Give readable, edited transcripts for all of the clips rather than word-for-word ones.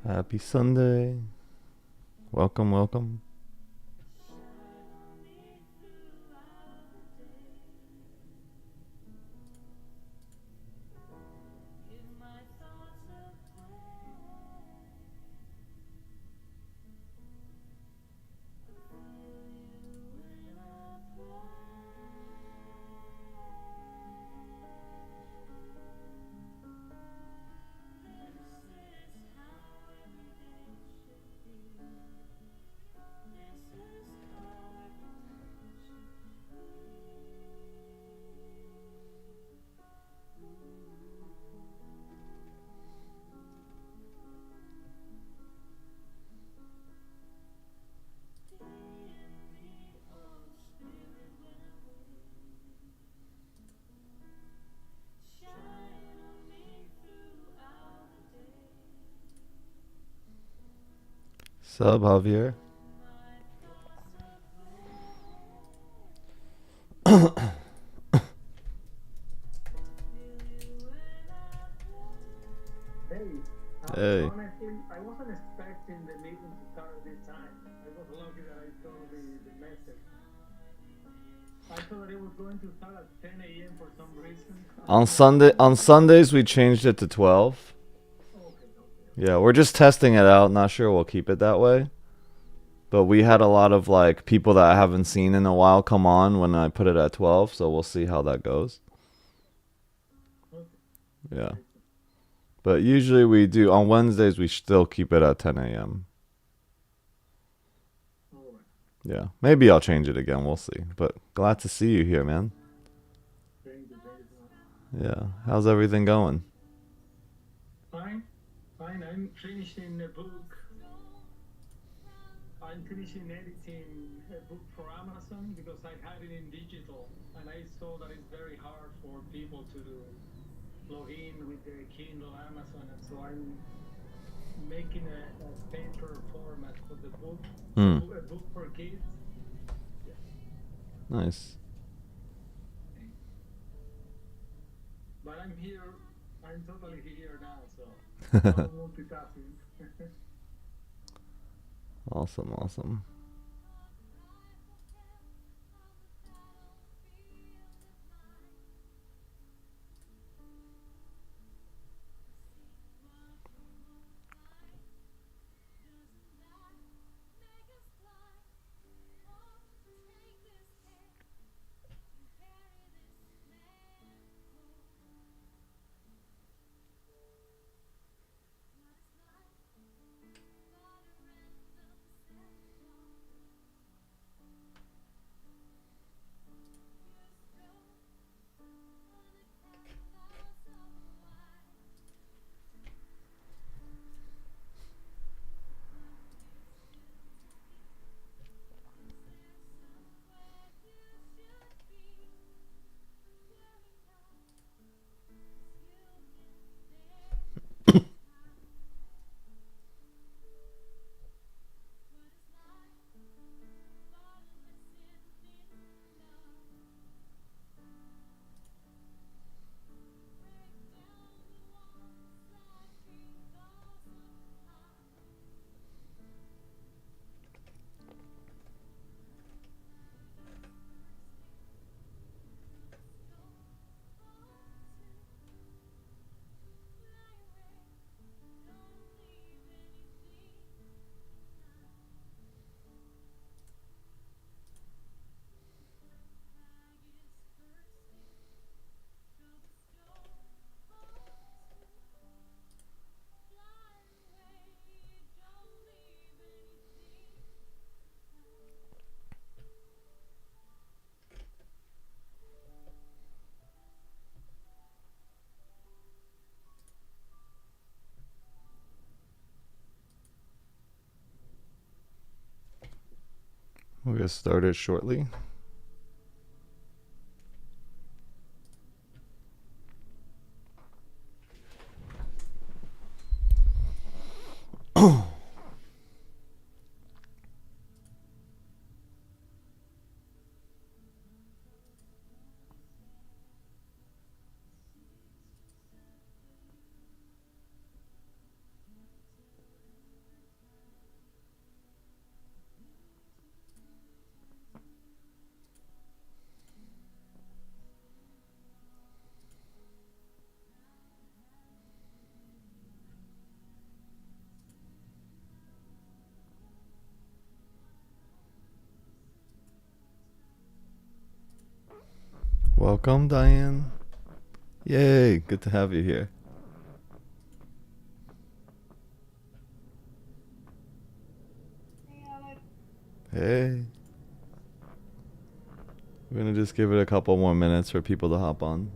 Happy Sunday. Welcome, welcome. Sub Javier. Hey. Honestly, I wasn't expecting the meeting to start at this time. I was lucky that I saw the message. I thought it was going to start at 10 a.m. for some reason. On Sundays we changed it to 12. Okay. Yeah, we're just testing it out. Not sure we'll keep it that way. But we had a lot of like people that I haven't seen in a while come on when I put it at 12, so we'll see how that goes. Okay. Yeah. But usually we do on Wednesdays we still keep it at 10 a.m. All right. Yeah. Maybe I'll change it again, we'll see. But glad to see you here, man. Thank you. Yeah. How's everything going? Fine. I'm finishing a book. I'm finishing editing a book for Amazon because I had it in digital, and I saw that it's very hard for people to log in with their Kindle Amazon, and so I'm making a paper format for the book, a book for kids. Yeah. Nice. But I'm here. I'm totally here now, so no multitasking. Awesome. We'll get started shortly. Welcome, Diane. Yay, good to have you here. Hey. We're going to just give it a couple more minutes for people to hop on.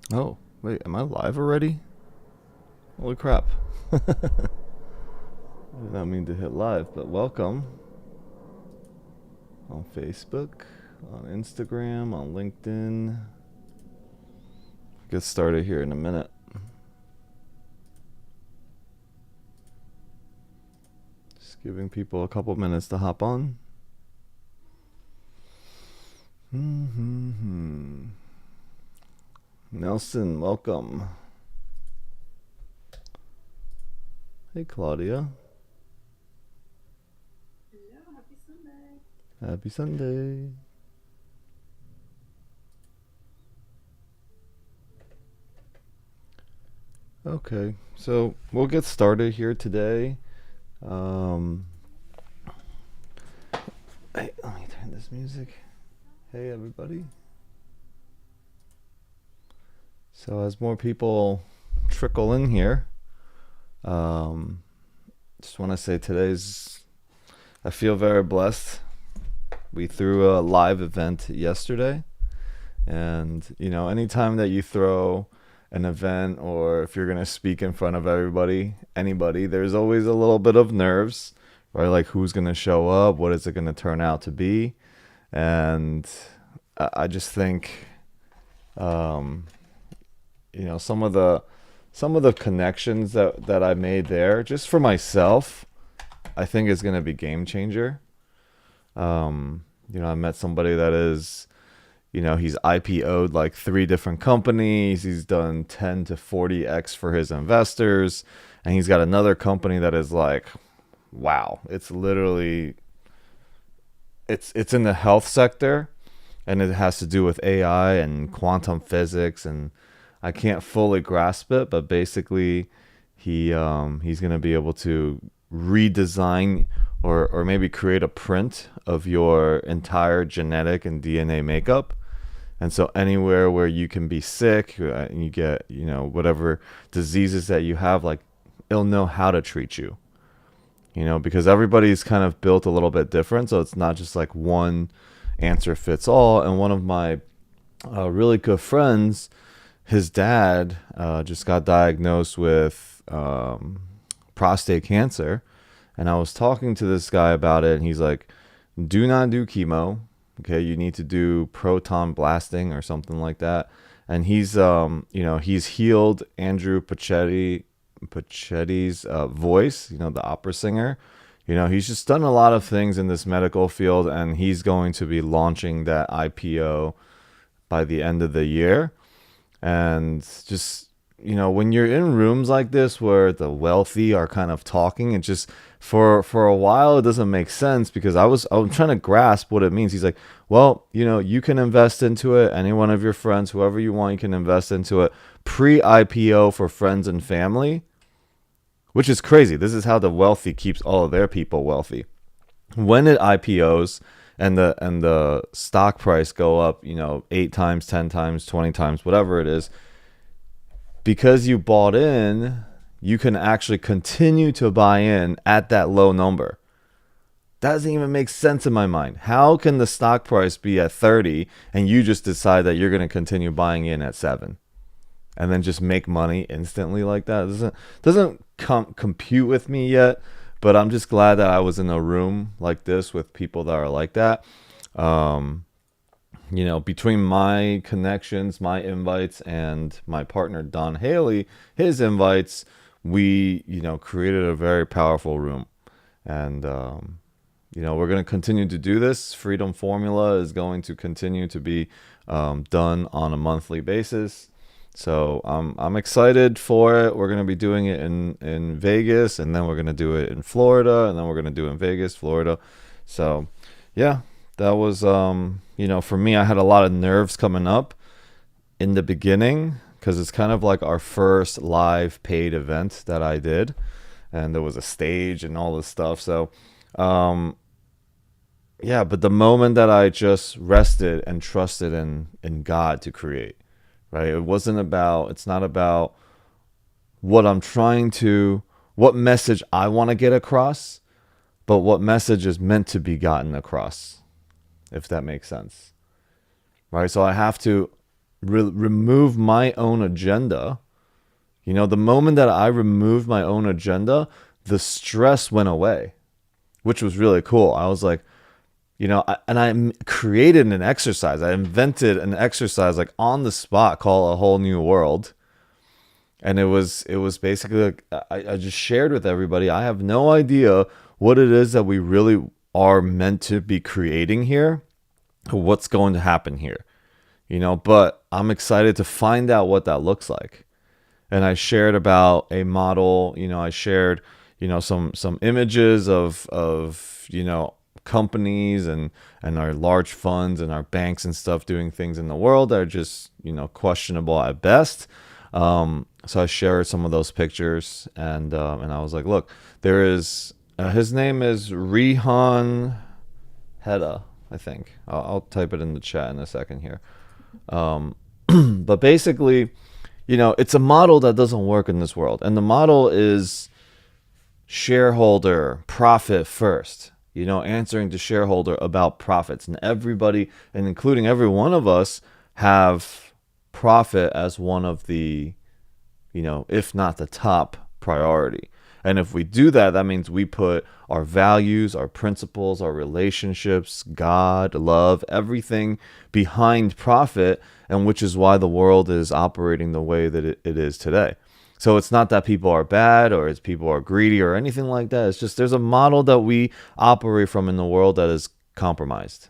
Oh, wait, am I live already? Holy crap. I did not mean to hit live, but welcome on Facebook, on Instagram, on LinkedIn. Get started here in a minute. Just giving people a couple minutes to hop on. Nelson, welcome. Hey, Claudia. Hello, happy Sunday. Happy Sunday. Okay, so we'll get started here today. Hey, let me turn this music. Hey, everybody. So as more people trickle in here, just want to say I feel very blessed. We threw a live event yesterday, and anytime that you throw an event, or if you're going to speak in front of anybody, there's always a little bit of nerves, right? Like, who's going to show up? What is it going to turn out to be? And I just think, some of the connections that I made there, just for myself, I think is going to be game changer. I met somebody that is, he's IPO'd like 3 different companies. He's done 10 to 40x for his investors. And he's got another company that is like, wow, it's literally, it's in the health sector, and it has to do with AI and quantum physics, and I can't fully grasp it, but basically he's going to be able to redesign or maybe create a print of your entire genetic and DNA makeup, And so anywhere where you can be sick, and you get, you know, whatever diseases that you have, like, it'll know how to treat you, you know, because everybody's kind of built a little bit different. So it's not just like one answer fits all. And one of my really good friends, his dad just got diagnosed with prostate cancer. And I was talking to this guy about it, and he's like, do not do chemo. Okay, you need to do proton blasting or something like that. And he's, you know, he's healed Andrew Pachetti's voice, you know, the opera singer. You know, he's just done a lot of things in this medical field, and he's going to be launching that IPO by the end of the year. And just, you know, when you're in rooms like this where the wealthy are kind of talking, it just, for a while it doesn't make sense, because I'm trying to grasp what it means. He's like, well, you know, you can invest into it. Any one of your friends, whoever you want, you can invest into it pre-IPO for friends and family, which is crazy. This is how the wealthy keeps all of their people wealthy. When it IPOs and the stock price go up, you know, 8 times, 10 times, 20 times, whatever it is, because you bought in, you can actually continue to buy in at that low number. That doesn't even make sense in my mind. How can the stock price be at 30 and you just decide that you're going to continue buying in at 7 and then just make money instantly like that? It doesn't compute with me yet, but I'm just glad that I was in a room like this with people that are like that. You know, between my connections, my invites, and my partner Don Haley, his invites, we, you know, created a very powerful room. And you know, we're going to continue to do this. Freedom Formula is going to continue to be done on a monthly basis. So I'm excited for it. We're going to be doing it in Vegas, and then we're going to do it in Florida, and then we're going to do it in Vegas, Florida. So yeah, that was, you know, for me, I had a lot of nerves coming up in the beginning, because it's kind of like our first live paid event that I did, and there was a stage and all this stuff. So yeah, but the moment that I just rested and trusted in God to create, right? It's not about what what message I want to get across, but what message is meant to be gotten across, if that makes sense, right? So I have to remove my own agenda. You know, the moment that I removed my own agenda, the stress went away, which was really cool. I was like, you know, I created an exercise. I invented an exercise like on the spot called A Whole New World. And it was basically like, I just shared with everybody. I have no idea what it is that we really are meant to be creating here, what's going to happen here, you know, but I'm excited to find out what that looks like. And I shared about a model, you know, I shared, you know, some images of, you know, companies and our large funds and our banks and stuff doing things in the world that are just, you know, questionable at best. So I shared some of those pictures, and I was like, look, there is, his name is Rihan Heda, I think. I'll type it in the chat in a second here. But basically, you know, it's a model that doesn't work in this world. And the model is shareholder profit first, you know, answering to shareholder about profits. And everybody, and including every one of us, have profit as one of the, you know, if not the top priority. And if we do that, that means we put our values, our principles, our relationships, God, love, everything behind profit, and which is why the world is operating the way that it is today. So it's not that people are bad or it's people are greedy or anything like that. It's just there's a model that we operate from in the world that is compromised.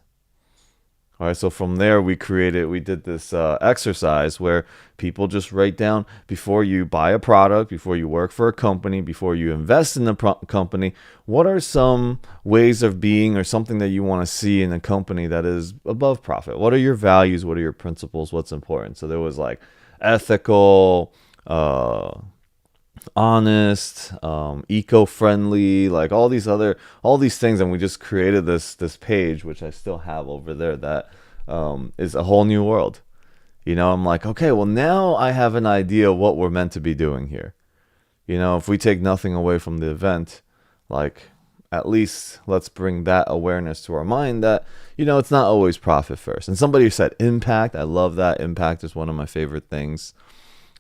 All right, so from there we did this exercise where people just write down, before you buy a product, before you work for a company, before you invest in the company, what are some ways of being or something that you want to see in a company that is above profit? What are your values? What are your principles? What's important? So there was like ethical, honest, eco-friendly, like all these things, and we just created this page, which I still have over there, that is a whole new world. I'm like, okay, well, now I have an idea of what we're meant to be doing here. If we take nothing away from the event, like, at least let's bring that awareness to our mind that, it's not always profit first. And somebody said impact. I love that. Impact is one of my favorite things.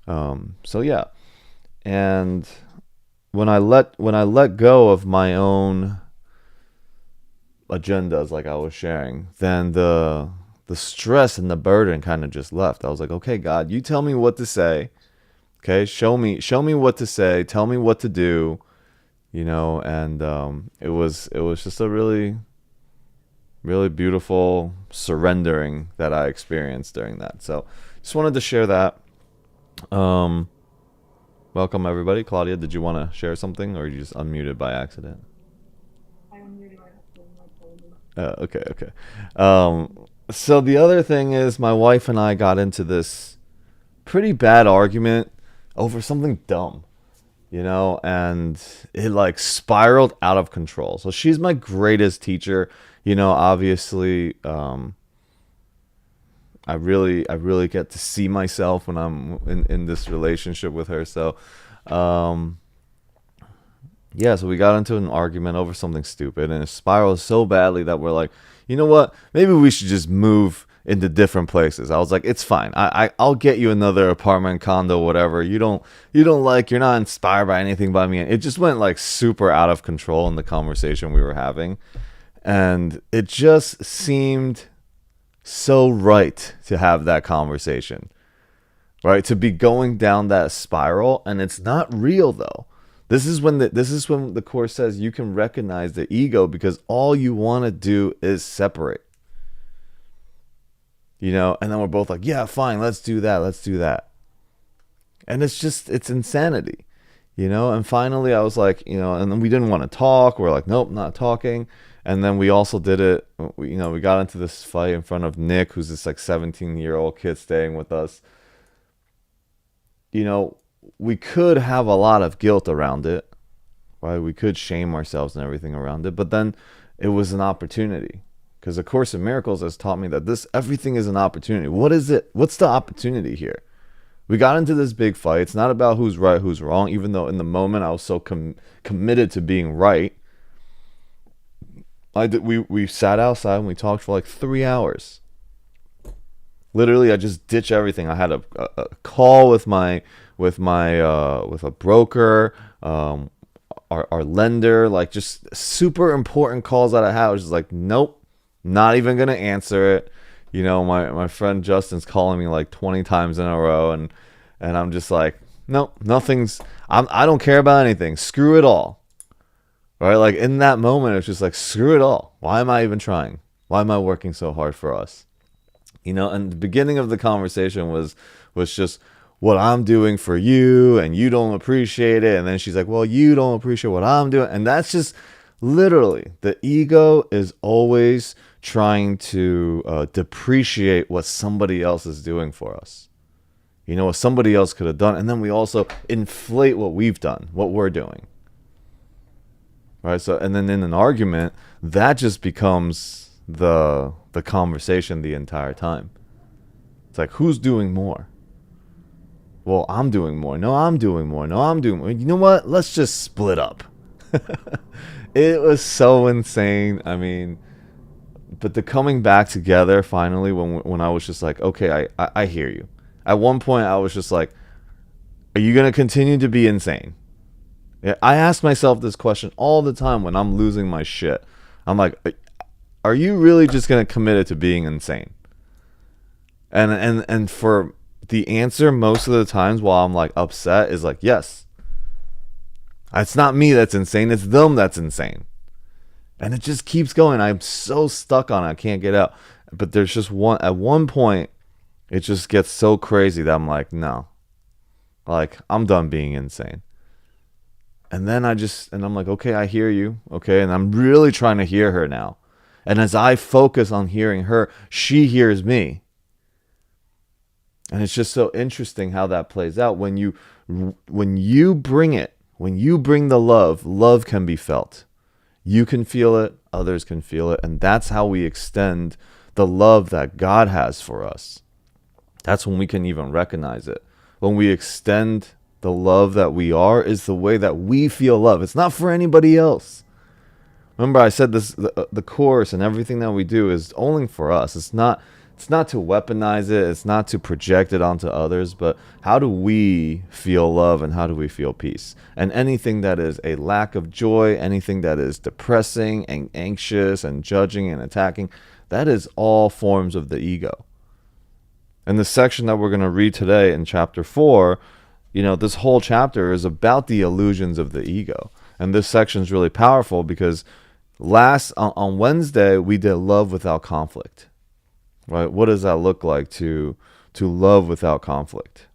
So yeah. And when I let go of my own agendas, like I was sharing, then the stress and the burden kind of just left. I was like, okay, God, you tell me what to say. Okay, show me what to say. Tell me what to do. And it was just a really, really beautiful surrendering that I experienced during that. So just wanted to share that. Welcome everybody. Claudia, did you want to share something, or you just unmuted by accident? I unmuted my husband. I told him. Okay. So the other thing is, my wife and I got into this pretty bad argument over something dumb, and it like spiraled out of control. So she's my greatest teacher, obviously. I really get to see myself when I'm in this relationship with her. So, yeah, so we got into an argument over something stupid, and it spiraled so badly that we're like, you know what? Maybe we should just move into different places. I was like, it's fine. I'll get you another apartment, condo, whatever. You're not inspired by anything by me. And it just went like super out of control in the conversation we were having. And it just seemed so right to have that conversation, right? To be going down that spiral, and it's not real though. This is when the Course says you can recognize the ego, because all you want to do is separate. And then we're both like, yeah, fine, let's do that. And it's insanity, and finally I was like, and then we didn't want to talk. We're like, nope, not talking. And then we also did it, we got into this fight in front of Nick, who's this like 17-year-old kid staying with us. We could have a lot of guilt around it, right? We could shame ourselves and everything around it, but then it was an opportunity, because the Course in Miracles has taught me that everything is an opportunity. What is it? What's the opportunity here? We got into this big fight. It's not about who's right, who's wrong, even though in the moment I was so committed to being right. We sat outside and we talked for like 3 hours. Literally, I just ditched everything. I had a call with a broker, our lender, like just super important calls that I had. I was just like, nope, not even gonna answer it. My friend Justin's calling me like 20 times in a row, and I'm just like, nope, I don't care about anything. Screw it all. Right? Like in that moment, it's just like, screw it all. Why am I even trying? Why am I working so hard for us? And the beginning of the conversation was just what I'm doing for you, and you don't appreciate it. And then she's like, well, you don't appreciate what I'm doing. And that's just literally, the ego is always trying to depreciate what somebody else is doing for us. What somebody else could have done. And then we also inflate what we've done, what we're doing. Right? So, and then in an argument, that just becomes the conversation the entire time. It's like, who's doing more? Well, I'm doing more. No, I'm doing more. No, I'm doing more. You know what? Let's just split up. It was so insane. I mean, but the coming back together finally, when I was just like, okay, I hear you. At one point, I was just like, are you going to continue to be insane? I ask myself this question all the time when I'm losing my shit. I'm like, are you really just going to commit it to being insane? And for the answer most of the times while I'm like upset is like, yes. It's not me that's insane. It's them that's insane. And it just keeps going. I'm so stuck on it. I can't get out. But there's just at one point, it just gets so crazy that I'm like, no. Like, I'm done being insane. And then I'm like, okay, I hear you. Okay. And I'm really trying to hear her now. And as I focus on hearing her, she hears me. And it's just so interesting how that plays out. When you bring it, when you bring the love can be felt. You can feel it, others can feel it, and that's how we extend the love that God has for us, that's when we can even recognize it. When we extend the love that we are, is the way that we feel love. It's not for anybody else. Remember, I said this: the course and everything that we do is only for us. It's not to weaponize it. It's not to project it onto others. But how do we feel love, and how do we feel peace? And anything that is a lack of joy, anything that is depressing and anxious and judging and attacking, that is all forms of the ego. And the section that we're going to read today in chapter 4, this whole chapter is about the illusions of the ego. And this section is really powerful because on Wednesday, we did love without conflict, right? What does that look like to love without conflict?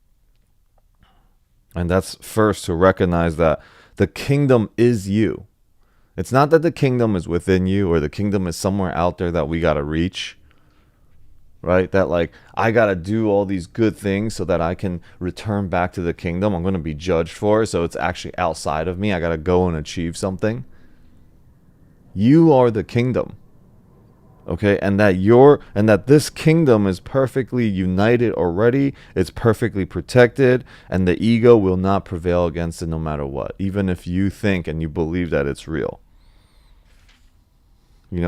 And that's first to recognize that the kingdom is you. It's not that the kingdom is within you or the kingdom is somewhere out there that we got to reach, right? That like, I got to do all these good things so that I can return back to the kingdom. I'm going to be judged for it. So it's actually outside of me. I got to go and achieve something. You are the kingdom. Okay, and that this kingdom is perfectly united already. It's perfectly protected, and the ego will not prevail against it no matter what, even if you think and you believe that it's real.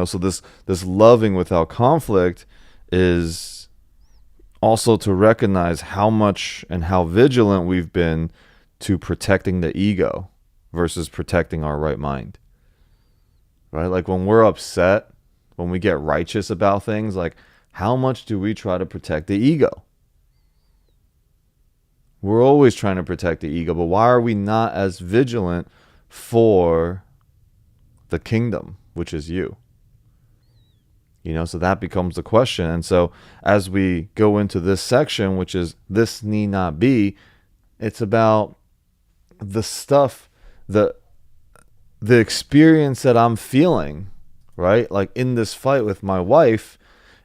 So this loving without conflict is also to recognize how much and how vigilant we've been to protecting the ego versus protecting our right mind. Right? Like when we're upset, when we get righteous about things, like how much do we try to protect the ego? We're always trying to protect the ego, but why are we not as vigilant for the kingdom, which is you? So that becomes the question. And so as we go into this section, which is this need not be, it's about the stuff, the experience that I'm feeling, right? Like in this fight with my wife,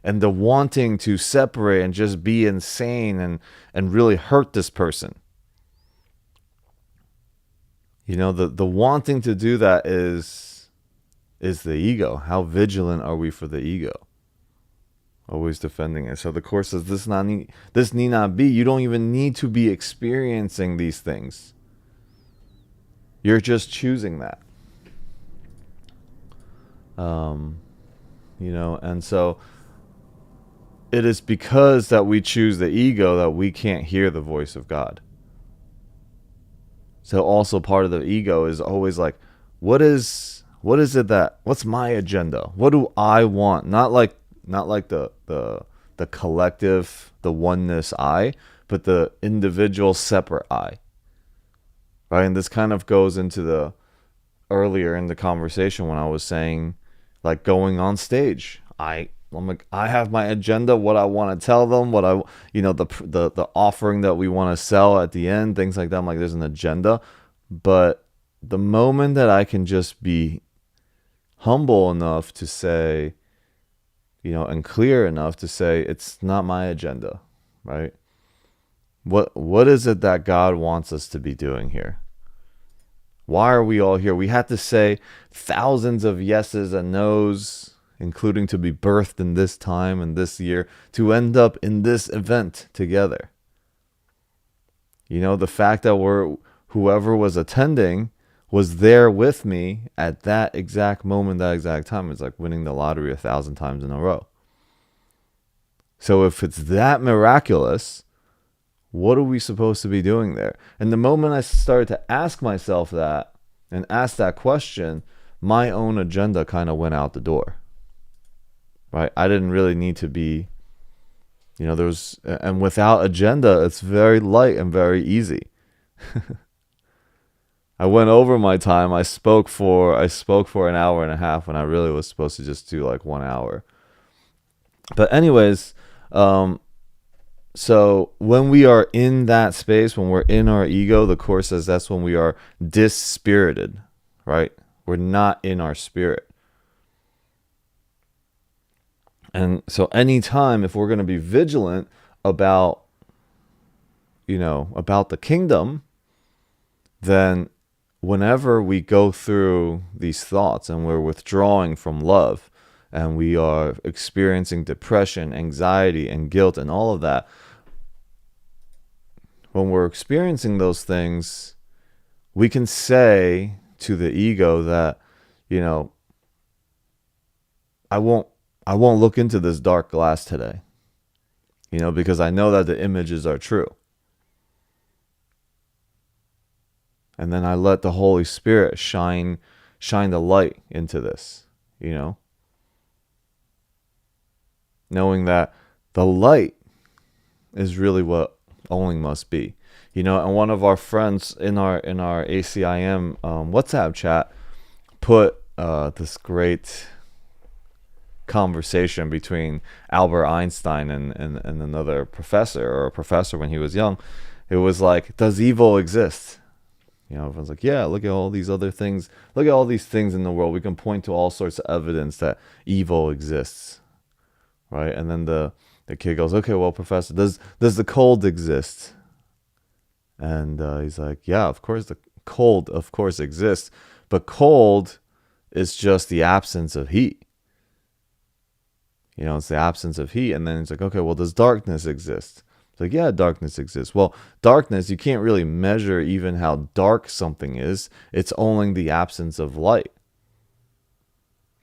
and the wanting to separate and just be insane and really hurt this person. The wanting to do that is the ego. How vigilant are we for the ego? Always defending it. So the Course says this need not be. You don't even need to be experiencing these things. You're just choosing that. And so it is because that we choose the ego that we can't hear the voice of God. So also part of the ego is always like, what's my agenda? What do I want? Not like the collective, the oneness I, but the individual separate I. Right? And this kind of goes into the earlier in the conversation when I was saying, like, going on stage, I'm like, I have my agenda, what I want to tell them, what the offering that we want to sell at the end, things like that. I'm like, there's an agenda. But the moment that I can just be humble enough to say, and clear enough to say, it's not my agenda, right? What is it that God wants us to be doing here? Why are we all here? We had to say thousands of yeses and nos, including to be birthed in this time and this year, to end up in this event together. The fact that whoever was attending was there with me at that exact moment, that exact time, is like winning the lottery 1,000 times in a row. So if it's that miraculous, what are we supposed to be doing there? And the moment I started to ask myself that and ask that question, my own agenda kind of went out the door. Right? I didn't really need to be, and without agenda, it's very light and very easy. I went over my time. I spoke for an hour and a half when I really was supposed to just do like 1 hour. But anyways, so when we are in that space, when we're in our ego, the Course says that's when we are dispirited, right? We're not in our spirit. And so anytime, if we're going to be vigilant about, about the kingdom, then whenever we go through these thoughts and we're withdrawing from love, and we are experiencing depression, anxiety, and guilt, and all of that, when we're experiencing those things, we can say to the ego that, you know, I won't look into this dark glass today, you know, because I know that the images are true. And then I let the Holy Spirit shine the light into this, you know, knowing that the light is really what owning must be, you know. And one of our friends in our ACIM WhatsApp chat put this great conversation between Albert Einstein and another professor, or a professor when he was young. It was like, does evil exist? You know, everyone's like, yeah, look at all these other things. Look at all these things in the world. We can point to all sorts of evidence that evil exists, right? And then the kid goes, okay, well, professor, does the cold exist? And he's like, yeah, of course, the cold, of course, exists. But cold is just the absence of heat. You know, it's the absence of heat. And then it's like, okay, well, does darkness exist? It's like, yeah, darkness exists. Well, darkness, you can't really measure even how dark something is. It's only the absence of light.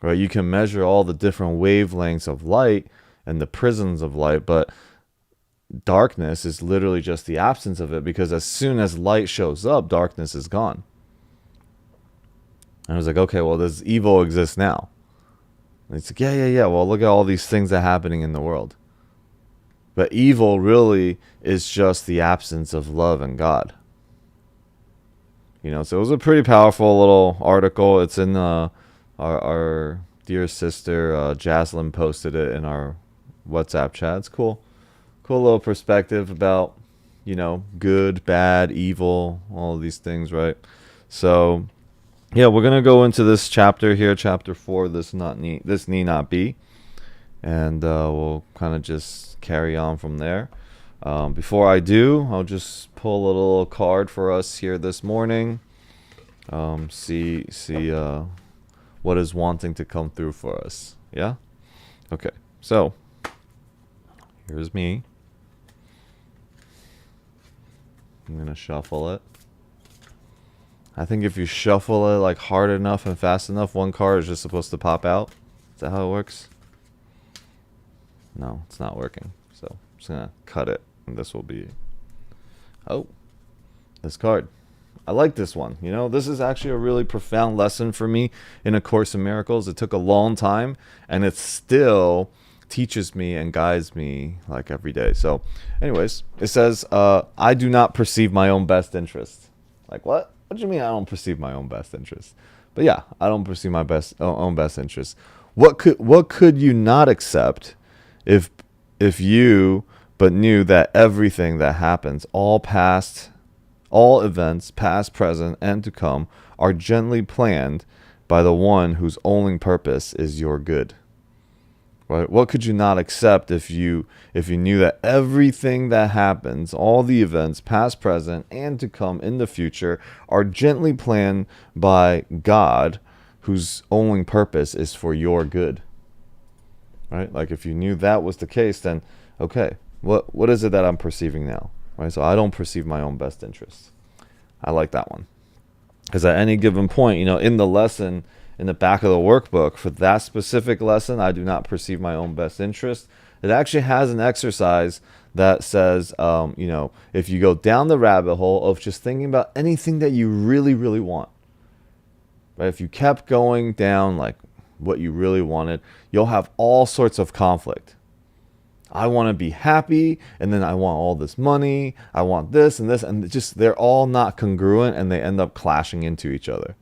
Right? You can measure all the different wavelengths of light and the prisms of light, but darkness is literally just the absence of it, because as soon as light shows up, darkness is gone. And I was like, okay, well, does evil exist now? And it's like, yeah. Well, look at all these things that are happening in the world. But evil really is just the absence of love and God. You know, so it was a pretty powerful little article. It's in our dear sister Jaslyn posted it in our WhatsApp chat. It's cool little perspective about, you know, good, bad, evil, all of these things, right? So yeah, we're gonna go into this chapter here, chapter 4. This need not be, and we'll kind of just carry on from there. Before I do, I'll just pull a little card for us here this morning. See what is wanting to come through for us. Yeah. Okay. So here's me. I'm gonna shuffle it. I think if you shuffle it like hard enough and fast enough, one card is just supposed to pop out. Is that how it works? No, it's not working. So I'm just gonna cut it, and this will be, oh, this card. I like this one. You know, this is actually a really profound lesson for me in A Course in Miracles. It took a long time, and it still teaches me and guides me like every day. So anyways, it says, I do not perceive my own best interest. Like, what? What do you mean I don't perceive my own best interest? But yeah, I don't perceive my own best interest. What could you not accept if you but knew that everything that happens, all events, past, present, and to come, are gently planned by the one whose only purpose is your good? Right? What could you not accept if you knew that everything that happens, all the events, past, present, and to come in the future, are gently planned by God, whose only purpose is for your good? Right? Like, if you knew that was the case, then okay, what is it that I'm perceiving now? Right? So I don't perceive my own best interests. I like that one, because at any given point, you know, in the lesson, in the back of the workbook for that specific lesson, I do not perceive my own best interest. It actually has an exercise that says, you know, if you go down the rabbit hole of just thinking about anything that you really, really want, right? If you kept going down like what you really wanted, you'll have all sorts of conflict. I want to be happy, and then I want all this money. I want this, and just they're all not congruent, and they end up clashing into each other.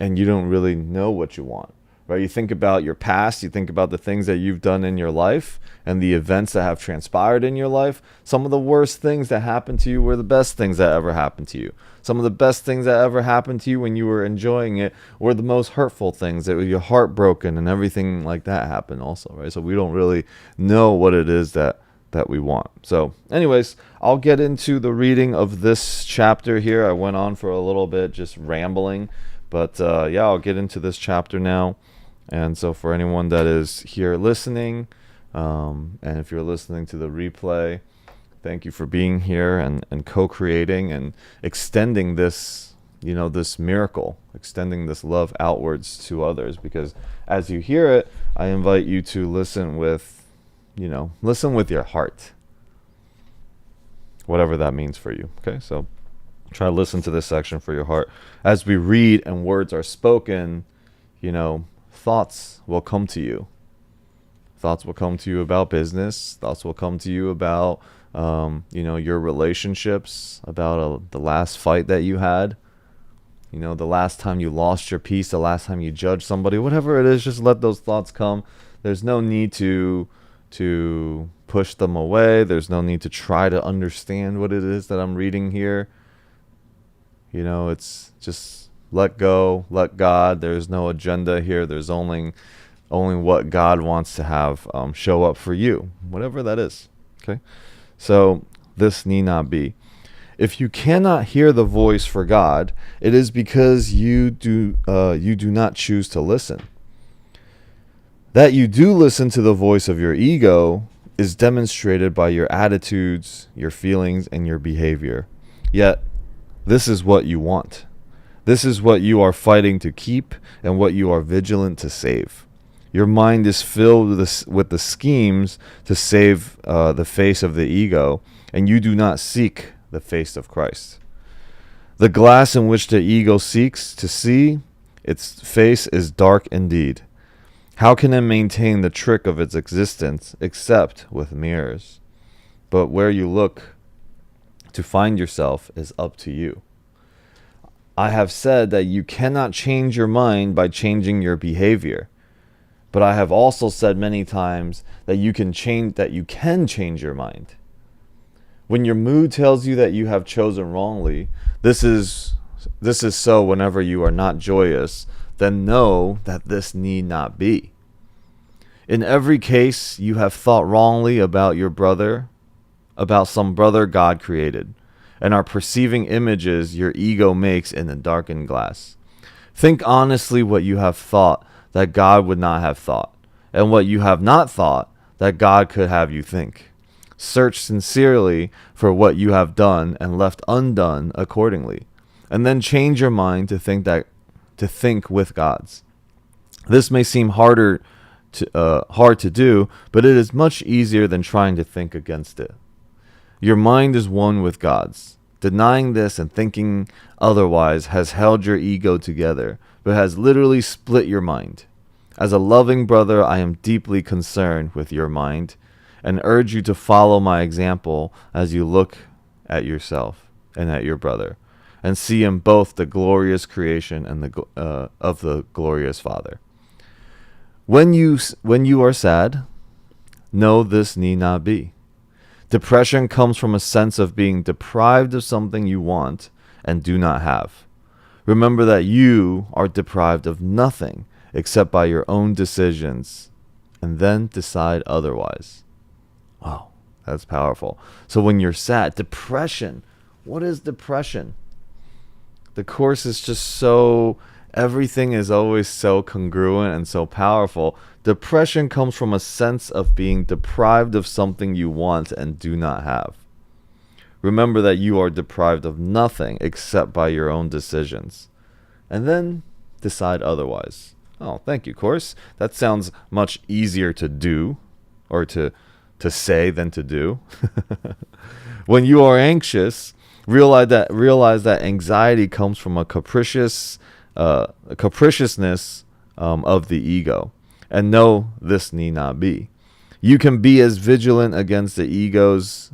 And you don't really know what you want, right? You think about your past, you think about the things that you've done in your life and the events that have transpired in your life. Some of the worst things that happened to you were the best things that ever happened to you. Some of the best things that ever happened to you when you were enjoying it were the most hurtful things, that were your heart broken and everything like that happened also, right? So we don't really know what it is that we want. So anyways, I'll get into the reading of this chapter here. I went on for a little bit just rambling. But yeah, I'll get into this chapter now. And so for anyone that is here listening, and if you're listening to the replay, thank you for being here and co-creating and extending this, this miracle, extending this love outwards to others. Because as you hear it, I invite you to listen with your heart, whatever that means for you. Okay, so try to listen to this section for your heart. As we read and words are spoken, thoughts will come to you. Thoughts will come to you about business. Thoughts will come to you about, your relationships, about the last fight that you had, the last time you lost your peace, the last time you judged somebody, whatever it is, just let those thoughts come. There's no need to push them away. There's no need to try to understand what it is that I'm reading here. It's just let go, let God. There's no agenda here. There's only what God wants to have show up for you, whatever that is. Okay, so this need not be. If you cannot hear the voice for God, it is because you do not choose to listen. That you do listen to the voice of your ego is demonstrated by your attitudes, your feelings, and your behavior. Yet, this is what you want. This is what you are fighting to keep and what you are vigilant to save. Your mind is filled with the schemes to save the face of the ego, and you do not seek the face of Christ. The glass in which the ego seeks to see its face is dark indeed. How can it maintain the trick of its existence except with mirrors? But where you look to find yourself is up to you. I have said that you cannot change your mind by changing your behavior. But I have also said many times that you can change your mind. When your mood tells you that you have chosen wrongly, this is so whenever you are not joyous, then know that this need not be. In every case, you have thought wrongly about your brother, about some brother God created, and are perceiving images your ego makes in a darkened glass. Think honestly what you have thought that God would not have thought, and what you have not thought that God could have you think. Search sincerely for what you have done and left undone accordingly, and then change your mind to think with God's. This may seem hard to do, but it is much easier than trying to think against it. Your mind is one with God's. Denying this and thinking otherwise has held your ego together, but has literally split your mind. As a loving brother, I am deeply concerned with your mind and urge you to follow my example as you look at yourself and at your brother, and see in both the glorious creation and of the glorious Father. When you are sad, know this need not be. Depression comes from a sense of being deprived of something you want and do not have. Remember that you are deprived of nothing except by your own decisions, and then decide otherwise. Wow, that's powerful. So when you're sad, depression, what is depression? The Course is just so, everything is always so congruent and so powerful. Depression comes from a sense of being deprived of something you want and do not have. Remember that you are deprived of nothing except by your own decisions, and then decide otherwise. Oh, thank you, Course. That sounds much easier to do, or to say than to do. When you are anxious, realize that anxiety comes from a capriciousness of the ego, and know this need not be. You can be as vigilant against the ego's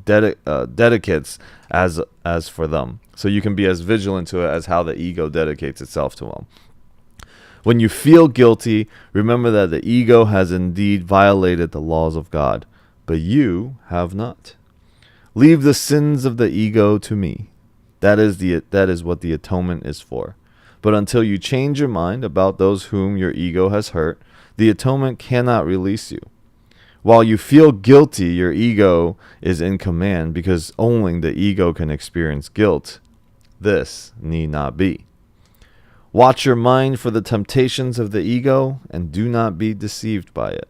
dedicates as for them. So you can be as vigilant to it as how the ego dedicates itself to them. When you feel guilty, remember that the ego has indeed violated the laws of God, but you have not. Leave the sins of the ego to me. That is what the atonement is for. But until you change your mind about those whom your ego has hurt, the atonement cannot release you. While you feel guilty, your ego is in command, because only the ego can experience guilt. This need not be. Watch your mind for the temptations of the ego and do not be deceived by it.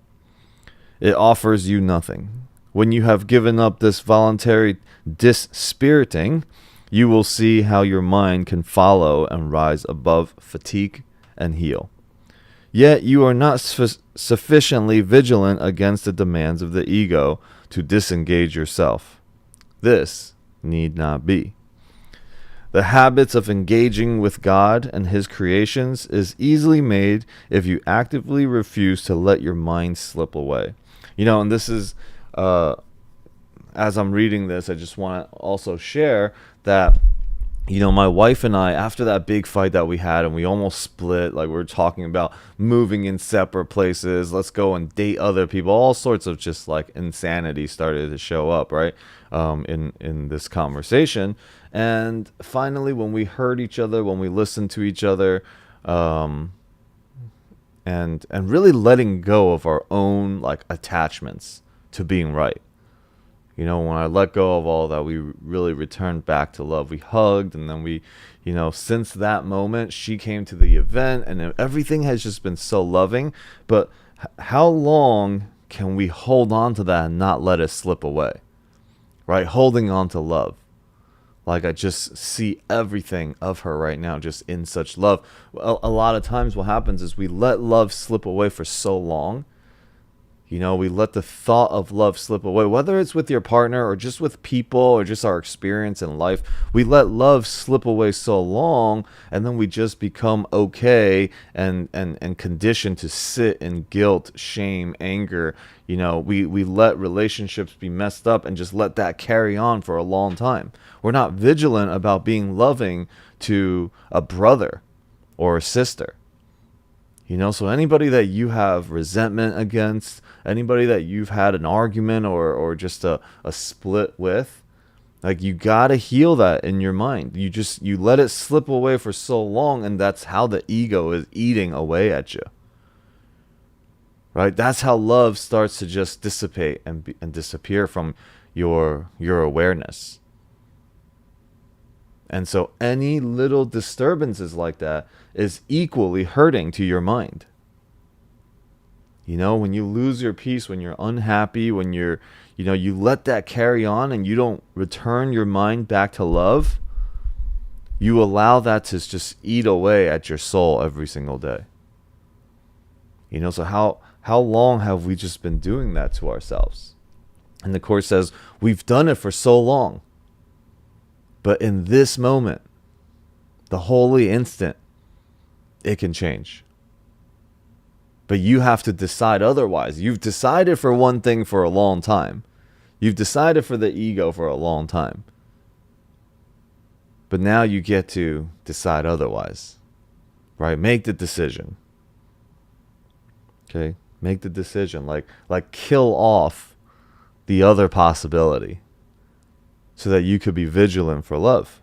It offers you nothing. When you have given up this voluntary dispiriting, you will see how your mind can follow and rise above fatigue and heal. Yet you are not sufficiently vigilant against the demands of the ego to disengage yourself. This need not be. The habits of engaging with God and His creations is easily made if you actively refuse to let your mind slip away. And this is, as I'm reading this, I just want to also share that, my wife and I, after that big fight that we had and we almost split, like we were talking about moving in separate places, let's go and date other people, all sorts of just like insanity started to show up, right? In this conversation. And finally, when we heard each other, when we listened to each other, and really letting go of our own like attachments to being right. When I let go of all that, we really returned back to love. We hugged, and then we, since that moment, she came to the event, and everything has just been so loving. But how long can we hold on to that and not let it slip away? Right? Holding on to love. Like, I just see everything of her right now just in such love. A lot of times what happens is we let love slip away for so long. We let the thought of love slip away, whether it's with your partner or just with people or just our experience in life. We let love slip away so long, and then we just become okay and conditioned to sit in guilt, shame, anger. We let relationships be messed up and just let that carry on for a long time. We're not vigilant about being loving to a brother or a sister. So anybody that you have resentment against, anybody that you've had an argument or just a split with, like, you got to heal that in your mind. You let it slip away for so long, and that's how the ego is eating away at you. Right? That's how love starts to just dissipate and disappear from your awareness. And so any little disturbances like that is equally hurting to your mind. When you lose your peace, when you're unhappy, when you let that carry on and you don't return your mind back to love, you allow that to just eat away at your soul every single day. So how long have we just been doing that to ourselves? And the Course says, we've done it for so long. But in this moment, the holy instant, it can change. But you have to decide otherwise. You've decided for one thing for a long time. You've decided for the ego for a long time. But now you get to decide otherwise. Right? Make the decision. Okay? Make the decision. Like kill off the other possibility, so that you could be vigilant for love.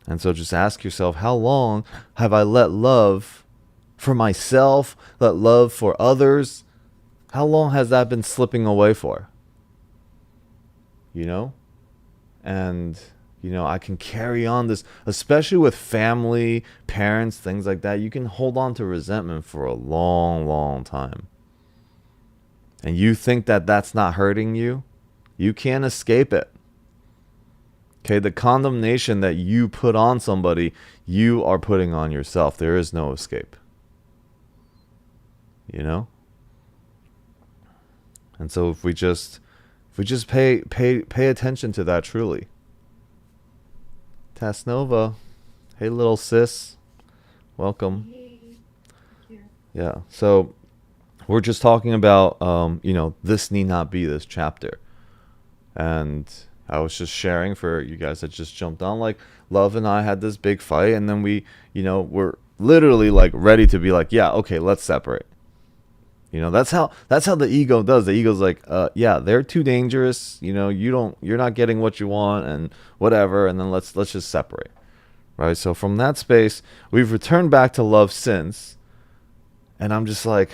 And so just ask yourself, how long have I let love for myself, let love for others, how long has that been slipping away for? And, I can carry on this, especially with family, parents, things like that. You can hold on to resentment for a long, long time. And you think that that's not hurting you? You can't escape it. Okay, the condemnation that you put on somebody, you are putting on yourself. There is no escape. And so if we just pay attention to that truly. Tasnova, hey little sis, welcome. Hey, thank you. Yeah, so we're just talking about this need not be, this chapter. And I was just sharing for you guys that just jumped on, like, Love and I had this big fight, and then we, we're literally like ready to be like, yeah, okay, let's separate. That's how the ego does. The ego's like, yeah, they're too dangerous. You're not getting what you want and whatever. And then let's just separate. Right. So from that space, we've returned back to love since. And I'm just like,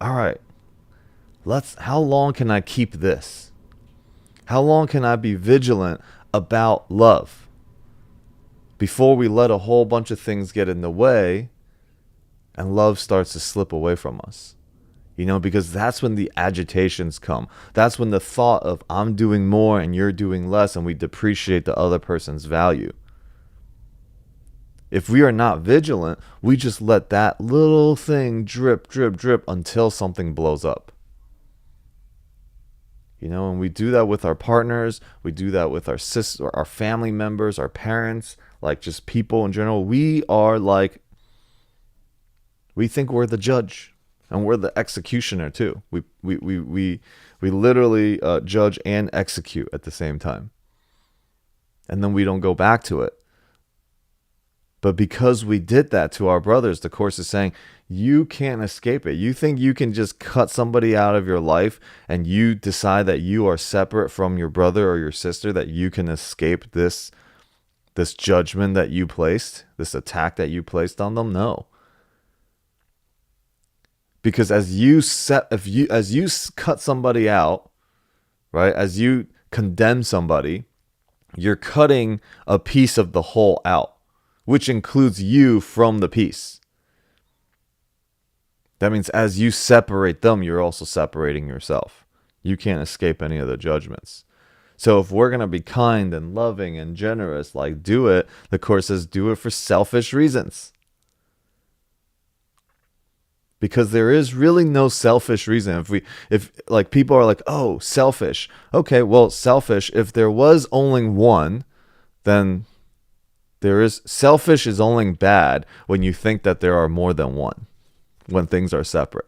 all right, how long can I keep this? How long can I be vigilant about love? before we let a whole bunch of things get in the way and love starts to slip away from us. You know, because that's when the agitations come. That's when the thought of I'm doing more and you're doing less, and we depreciate the other person's value. If we are not vigilant, we just let that little thing drip, drip, drip until something blows up. You know, and we do that with our partners. We do that with our sister, our family members, our parents, like just people in general. We think we're the judge. And we're the executioner too. We literally judge and execute at the same time. And then we don't go back to it. But because we did that to our brothers, the Course is saying, you can't escape it. You think you can just cut somebody out of your life and you decide that you are separate from your brother or your sister, that you can escape this judgment that you placed, this attack that you placed on them? No. Because as you cut somebody out, right? As you condemn somebody, you're cutting a piece of the whole out, which includes you from the piece. That means as you separate them, you're also separating yourself. You can't escape any of the judgments. So if we're going to be kind and loving and generous, like do it, the Course says do it for selfish reasons. Because there is really no selfish reason. If like people are like, oh, selfish. Okay, well, selfish. If there was only one, then selfish is only bad when you think that there are more than one, when things are separate.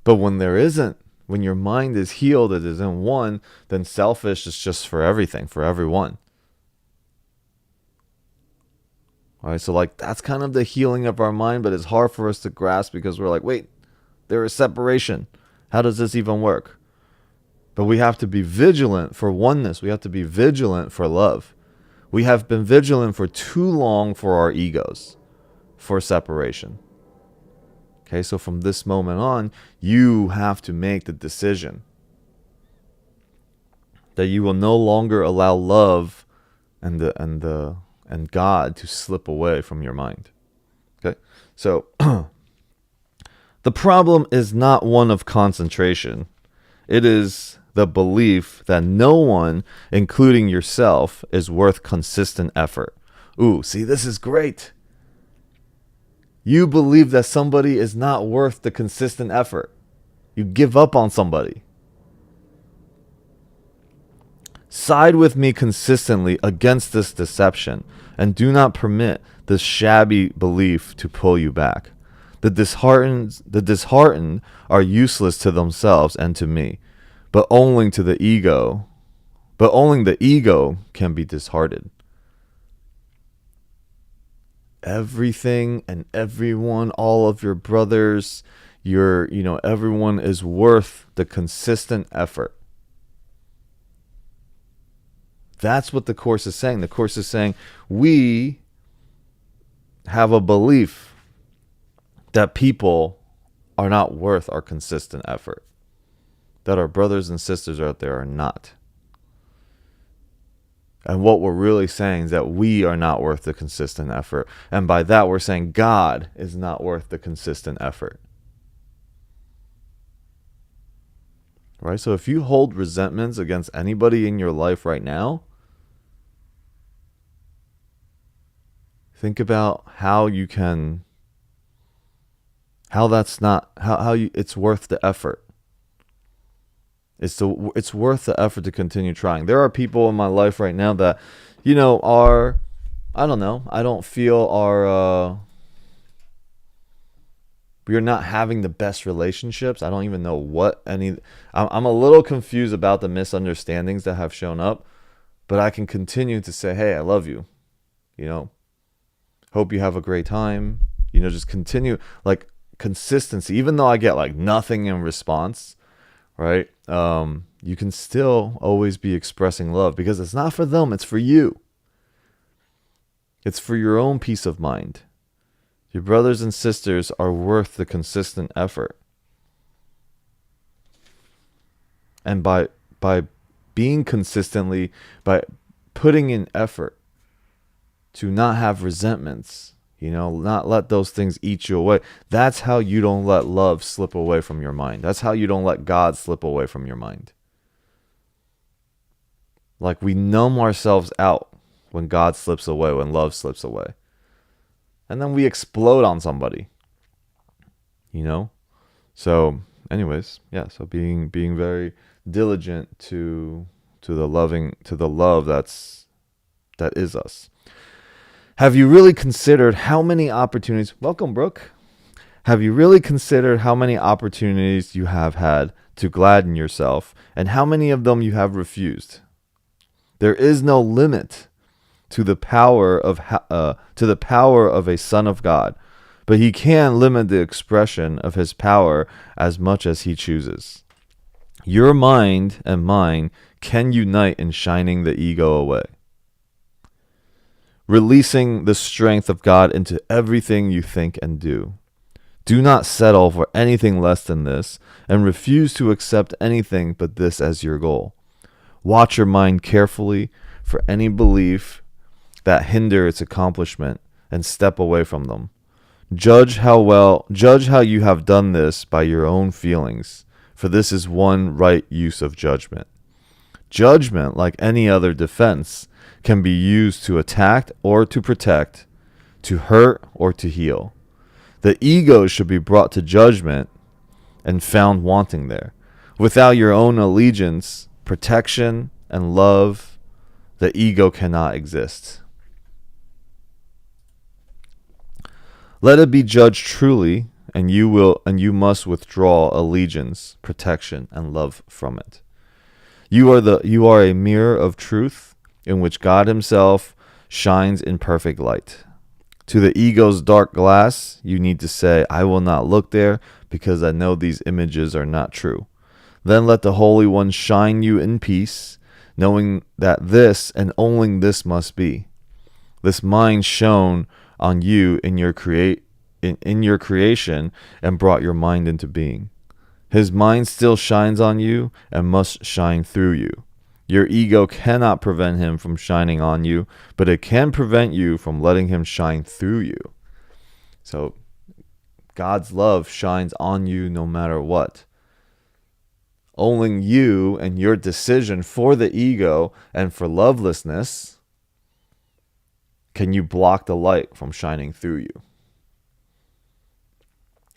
But when there isn't, when your mind is healed, it is in one, then selfish is just for everything, for everyone. All right, so like that's kind of the healing of our mind, but it's hard for us to grasp because we're like, wait, there is separation. How does this even work? But we have to be vigilant for oneness. We have to be vigilant for love. We have been vigilant for too long for our egos, for separation. Okay, so from this moment on, you have to make the decision that you will no longer allow love and God to slip away from your mind. Okay, so the problem is not one of concentration. It is the belief that no one, including yourself, is worth consistent effort. Ooh, see, this is great. You believe that somebody is not worth the consistent effort. You give up on somebody. Side with me consistently against this deception, and do not permit this shabby belief to pull you back. The disheartened are useless to themselves and to me, but only to the ego. But only the ego can be disheartened. Everything and everyone, all of your brothers, everyone is worth the consistent effort. That's what the Course is saying. The Course is saying we have a belief that people are not worth our consistent effort. That our brothers and sisters out there are not. And what we're really saying is that we are not worth the consistent effort. And by that, we're saying God is not worth the consistent effort. Right? So if you hold resentments against anybody in your life right now, think about how it's worth the effort. It's worth the effort to continue trying. There are people in my life right now that, are, I don't know, I don't feel we are not having the best relationships. I don't even know I'm a little confused about the misunderstandings that have shown up, but I can continue to say, hey, I love you, hope you have a great time, just continue, like consistency, even though I get like nothing in response. Right? You can still always be expressing love because it's not for them, it's for you. It's for your own peace of mind. Your brothers and sisters are worth the consistent effort. And by being consistently, by putting in effort, to not have resentments, not let those things eat you away. That's how you don't let love slip away from your mind. That's how you don't let God slip away from your mind. Like, we numb ourselves out when God slips away, when love slips away. And then we explode on somebody. So anyways, yeah, so being very diligent to the love that is us. Have you really considered how many opportunities, welcome Brooke. Have you really considered how many opportunities you have had to gladden yourself and how many of them you have refused? There is no limit to the power of a son of God, but he can limit the expression of his power as much as he chooses. Your mind and mine can unite in shining the ego away, releasing the strength of God into everything you think and do. Do not settle for anything less than this, and refuse to accept anything but this as your goal. Watch your mind carefully for any belief that hinder its accomplishment, and step away from them. Judge how you have done this by your own feelings, for this is one right use of judgment. Judgment, like any other defense, can be used to attack or to protect, to hurt or to heal. The ego should be brought to judgment and found wanting there. Without your own allegiance, protection, and love, the ego cannot exist. Let it be judged truly, and you must withdraw allegiance, protection, and love from it. You are a mirror of truth in which God himself shines in perfect light. To the ego's dark glass, you need to say, I will not look there because I know these images are not true. Then let the Holy One shine you in peace, knowing that this and only this must be. This mind shone on you in your creation and brought your mind into being. His mind still shines on you and must shine through you. Your ego cannot prevent him from shining on you, but it can prevent you from letting him shine through you. So God's love shines on you no matter what. Only you and your decision for the ego and for lovelessness can you block the light from shining through you.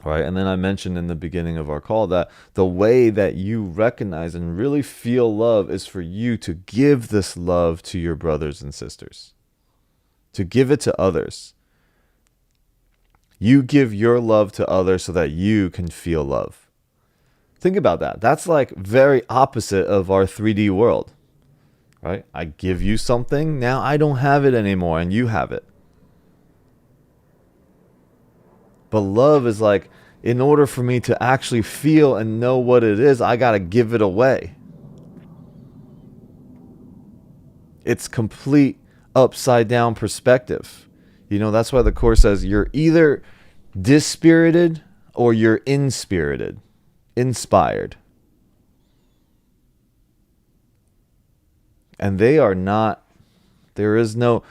All right, and then I mentioned in the beginning of our call that the way that you recognize and really feel love is for you to give this love to your brothers and sisters, to give it to others. You give your love to others so that you can feel love. Think about that. That's like very opposite of our 3D world, right? I give you something, now I don't have it anymore and you have it. But love is like, in order for me to actually feel and know what it is, I got to give it away. It's complete upside down perspective. That's why the Course says you're either dispirited or you're inspired. And they are not, there is no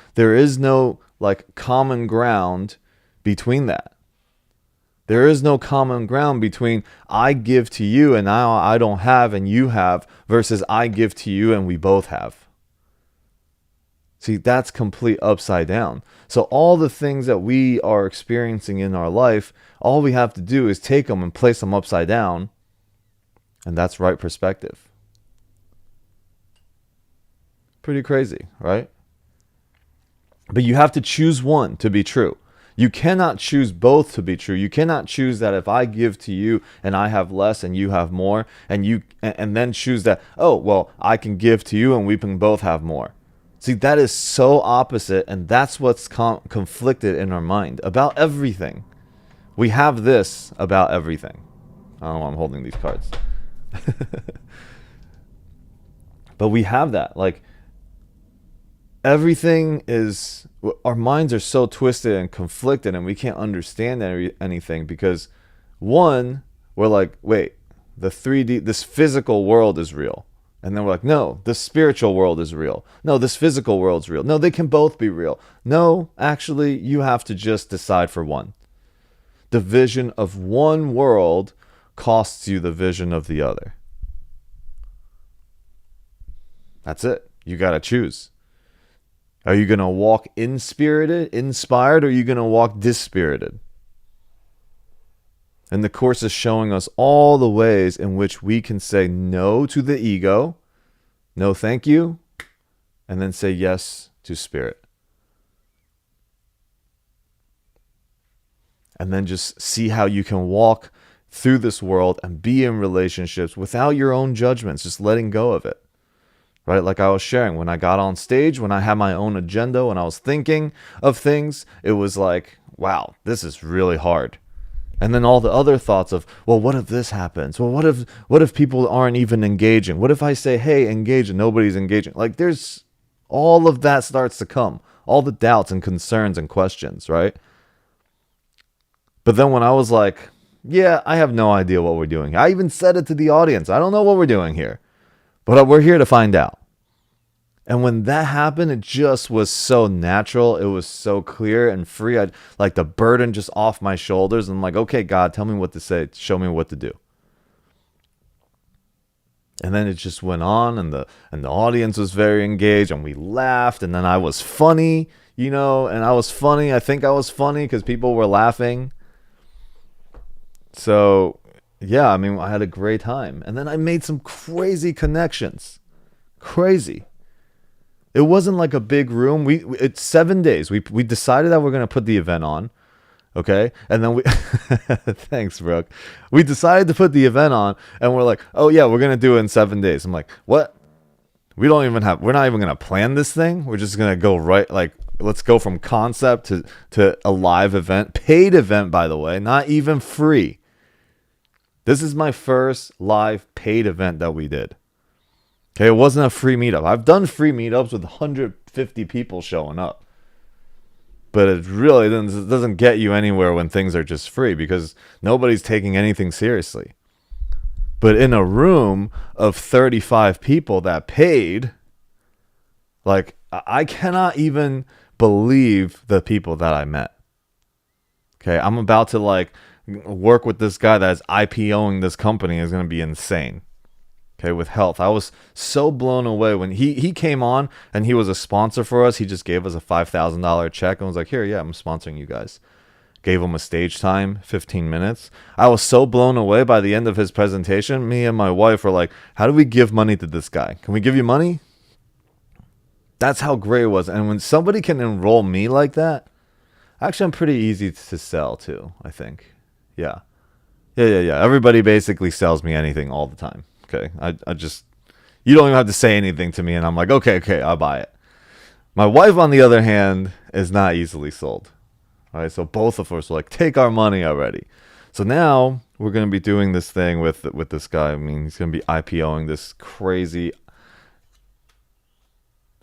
like common ground between that. There is no common ground between I give to you and now I don't have and you have versus I give to you and we both have. See, that's complete upside down. So all the things that we are experiencing in our life, all we have to do is take them and place them upside down, and that's right perspective. Pretty crazy, right? But you have to choose one to be true. You cannot choose both to be true. You cannot choose that if I give to you and I have less and you have more, and then choose that, oh, well, I can give to you and we can both have more. See, that is so opposite, and that's what's conflicted in our mind about everything. We have this about everything. I don't know why I'm holding these cards. But we have that. Like, everything is, our minds are so twisted and conflicted and we can't understand anything because, one, we're like, wait, the 3D, this physical world is real. And then we're like, no, the spiritual world is real. No, this physical world's real. No, they can both be real. No, actually, you have to just decide for one. The vision of one world costs you the vision of the other. That's it. You got to choose. Are you going to walk inspired, or are you going to walk dispirited? And the Course is showing us all the ways in which we can say no to the ego, no thank you, and then say yes to spirit. And then just see how you can walk through this world and be in relationships without your own judgments, just letting go of it. Right? Like I was sharing, when I got on stage, when I had my own agenda, when I was thinking of things, it was like, wow, this is really hard. And then all the other thoughts of, well, what if this happens? Well, what if people aren't even engaging? What if I say, hey, engage, and nobody's engaging? Like there's all of that starts to come. All the doubts and concerns and questions, right? But then when I was like, yeah, I have no idea what we're doing. I even said it to the audience. I don't know what we're doing here. But we're here to find out. And when that happened, it just was so natural. It was so clear and free. I'd like the burden just off my shoulders. And I'm like, okay, God, tell me what to say. Show me what to do. And then it just went on, and the audience was very engaged, and we laughed. And then I was funny, and I was funny. I think I was funny because people were laughing. So, yeah, I mean, I had a great time. And then I made some crazy connections. Crazy. It wasn't like a big room. It's 7 days. We decided that we're going to put the event on. Okay. And then thanks, Brooke. We decided to put the event on, and we're like, oh yeah, we're going to do it in 7 days. I'm like, what? We're not even going to plan this thing. We're just going to go right. Like, let's go from concept to a live event, paid event, by the way, not even free. This is my first live paid event that we did. Okay, it wasn't a free meetup. I've done free meetups with 150 people showing up. But it really doesn't get you anywhere when things are just free, because nobody's taking anything seriously. But in a room of 35 people that paid, like, I cannot even believe the people that I met. Okay, I'm about to work with this guy that's IPOing this company. Is going to be insane. Okay, with health. I was so blown away when he came on, and he was a sponsor for us. He just gave us a $5,000 check and was like, here, yeah, I'm sponsoring you guys. Gave him a stage time, 15 minutes. I was so blown away by the end of his presentation. Me and my wife were like, how do we give money to this guy? Can we give you money? That's how great it was. And when somebody can enroll me like that, actually, I'm pretty easy to sell too, I think. Yeah. Everybody basically sells me anything all the time. Okay, I just, you don't even have to say anything to me, and I'm like, okay, I'll buy it. My wife, on the other hand, is not easily sold. All right, so both of us were like, take our money already. So now we're going to be doing this thing with this guy. I mean, he's going to be IPOing this crazy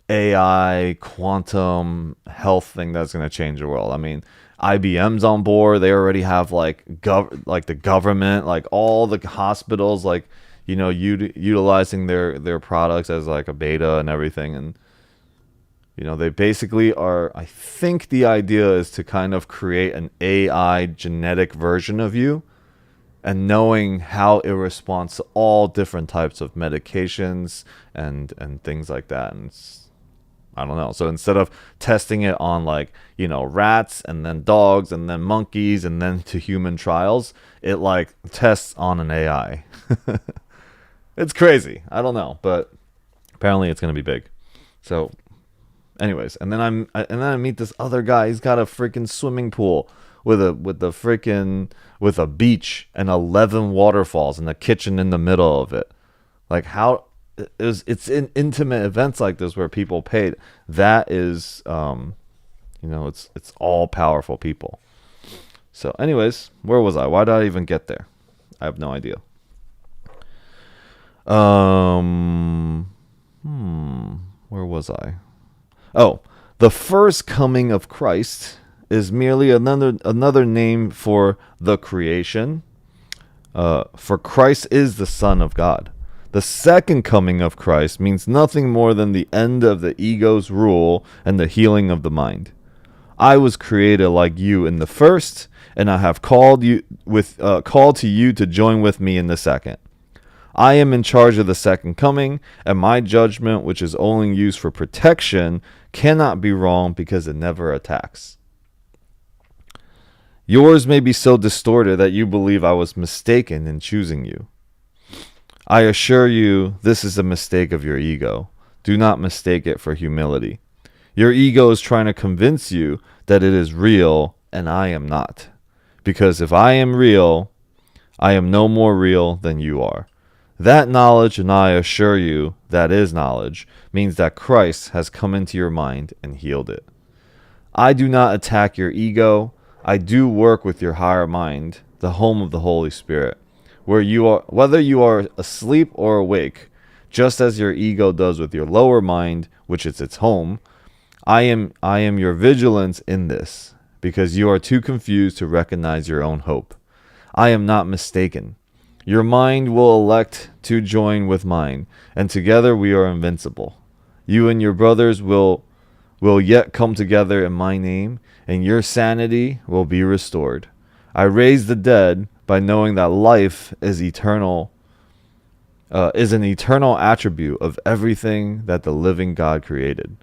AI quantum health thing that's going to change the world. I mean, IBM's on board. They already have like the government, like all the hospitals, like, utilizing their products as like a beta and everything. And, they basically are, I think the idea is to kind of create an AI genetic version of you, and knowing how it responds to all different types of medications and things like that. And I don't know. So instead of testing it on rats and then dogs and then monkeys and then to human trials, it tests on an AI. It's crazy. I don't know, but apparently it's going to be big. So anyways, and then I meet this other guy. He's got a freaking swimming pool with a beach and 11 waterfalls and a kitchen in the middle of it. Like, how it's in intimate events like this where people paid. That is it's all powerful people. So anyways, where was I? Why did I even get there? I have no idea. Where was I? Oh, the first coming of Christ is merely another name for the creation. For Christ is the Son of God. The second coming of Christ means nothing more than the end of the ego's rule and the healing of the mind. I was created like you in the first, and I have called to you to join with me in the second. I am in charge of the second coming, and my judgment, which is only used for protection, cannot be wrong because it never attacks. Yours may be so distorted that you believe I was mistaken in choosing you. I assure you, this is a mistake of your ego. Do not mistake it for humility. Your ego is trying to convince you that it is real, and I am not. Because if I am real, I am no more real than you are. That knowledge, and I assure you that is knowledge, means that Christ has come into your mind and healed it. I do not attack your ego. I do work with your higher mind, the home of the Holy Spirit, where you are, whether you are asleep or awake, just as your ego does with your lower mind, which is its home. I am your vigilance in this, because you are too confused to recognize your own hope. I am not mistaken. Your mind will elect to join with mine, and together we are invincible. You and your brothers will yet come together in my name, and your sanity will be restored. I raise the dead by knowing that life is eternal, is an eternal attribute of everything that the living God created.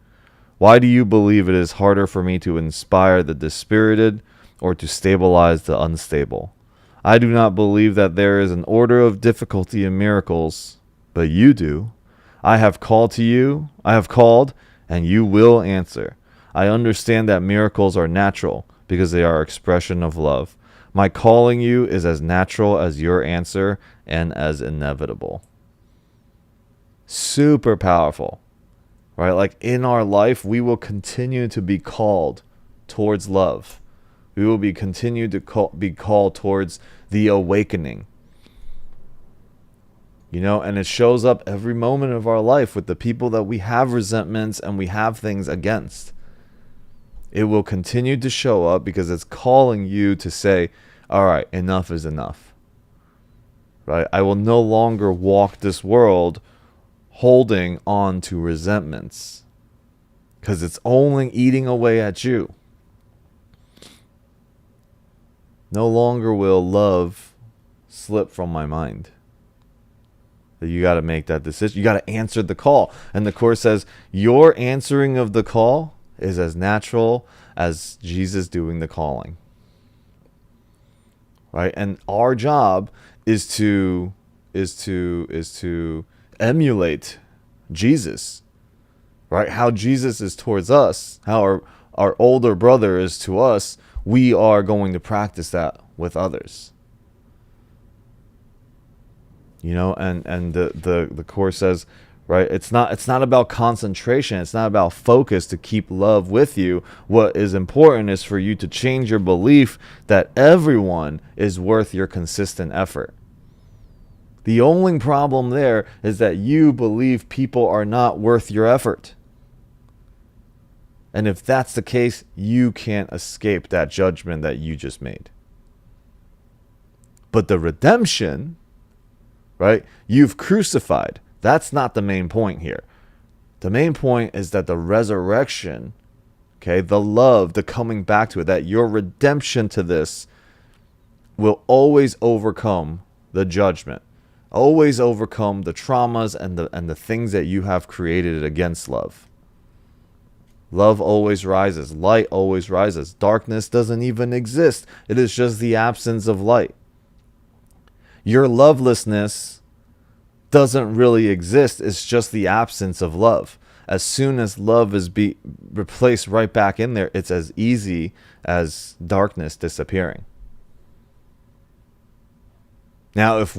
Why do you believe it is harder for me to inspire the dispirited or to stabilize the unstable? I do not believe that there is an order of difficulty in miracles, but you do. I have called, and you will answer. I understand that miracles are natural because they are expression of love. My calling you is as natural as your answer and as inevitable. Super powerful, right? Like in our life, we will continue to be called towards love. We will be continue to be called towards the awakening. And it shows up every moment of our life with the people that we have resentments and we have things against. It will continue to show up because it's calling you to say, all right, enough is enough. Right? I will no longer walk this world holding on to resentments because it's only eating away at you. No longer will love slip from my mind. You got to make that decision. You got to answer the call. And the Course says, your answering of the call is as natural as Jesus doing the calling. Right? And our job is to emulate Jesus. Right? How Jesus is towards us, how our older brother is to us, we are going to practice that with others. And the Course says, right, it's not about concentration, it's not about focus to keep love with you. What is important is for you to change your belief that everyone is worth your consistent effort. The only problem there is that you believe people are not worth your effort. And if that's the case, you can't escape that judgment that you just made. But the redemption, right? You've crucified. That's not the main point here. The main point is that the resurrection, okay, the love, the coming back to it, that your redemption to this will always overcome the judgment, always overcome the traumas and the things that you have created against love. Love always rises. Light always rises. Darkness doesn't even exist. It is just the absence of light. Your lovelessness doesn't really exist. It's just the absence of love. As soon as love is replaced right back in there, it's as easy as darkness disappearing. Now, if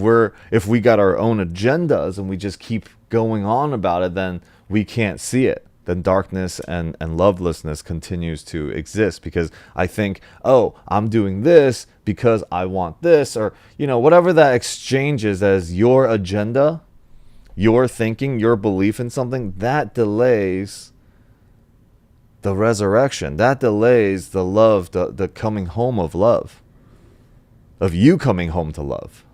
we got our own agendas and we just keep going on about it, then we can't see it. Then darkness and lovelessness continues to exist because I think, oh, I'm doing this because I want this, or whatever that exchange is as your agenda, your thinking, your belief in something, that delays the resurrection. That delays the love, the coming home of love, of you coming home to love.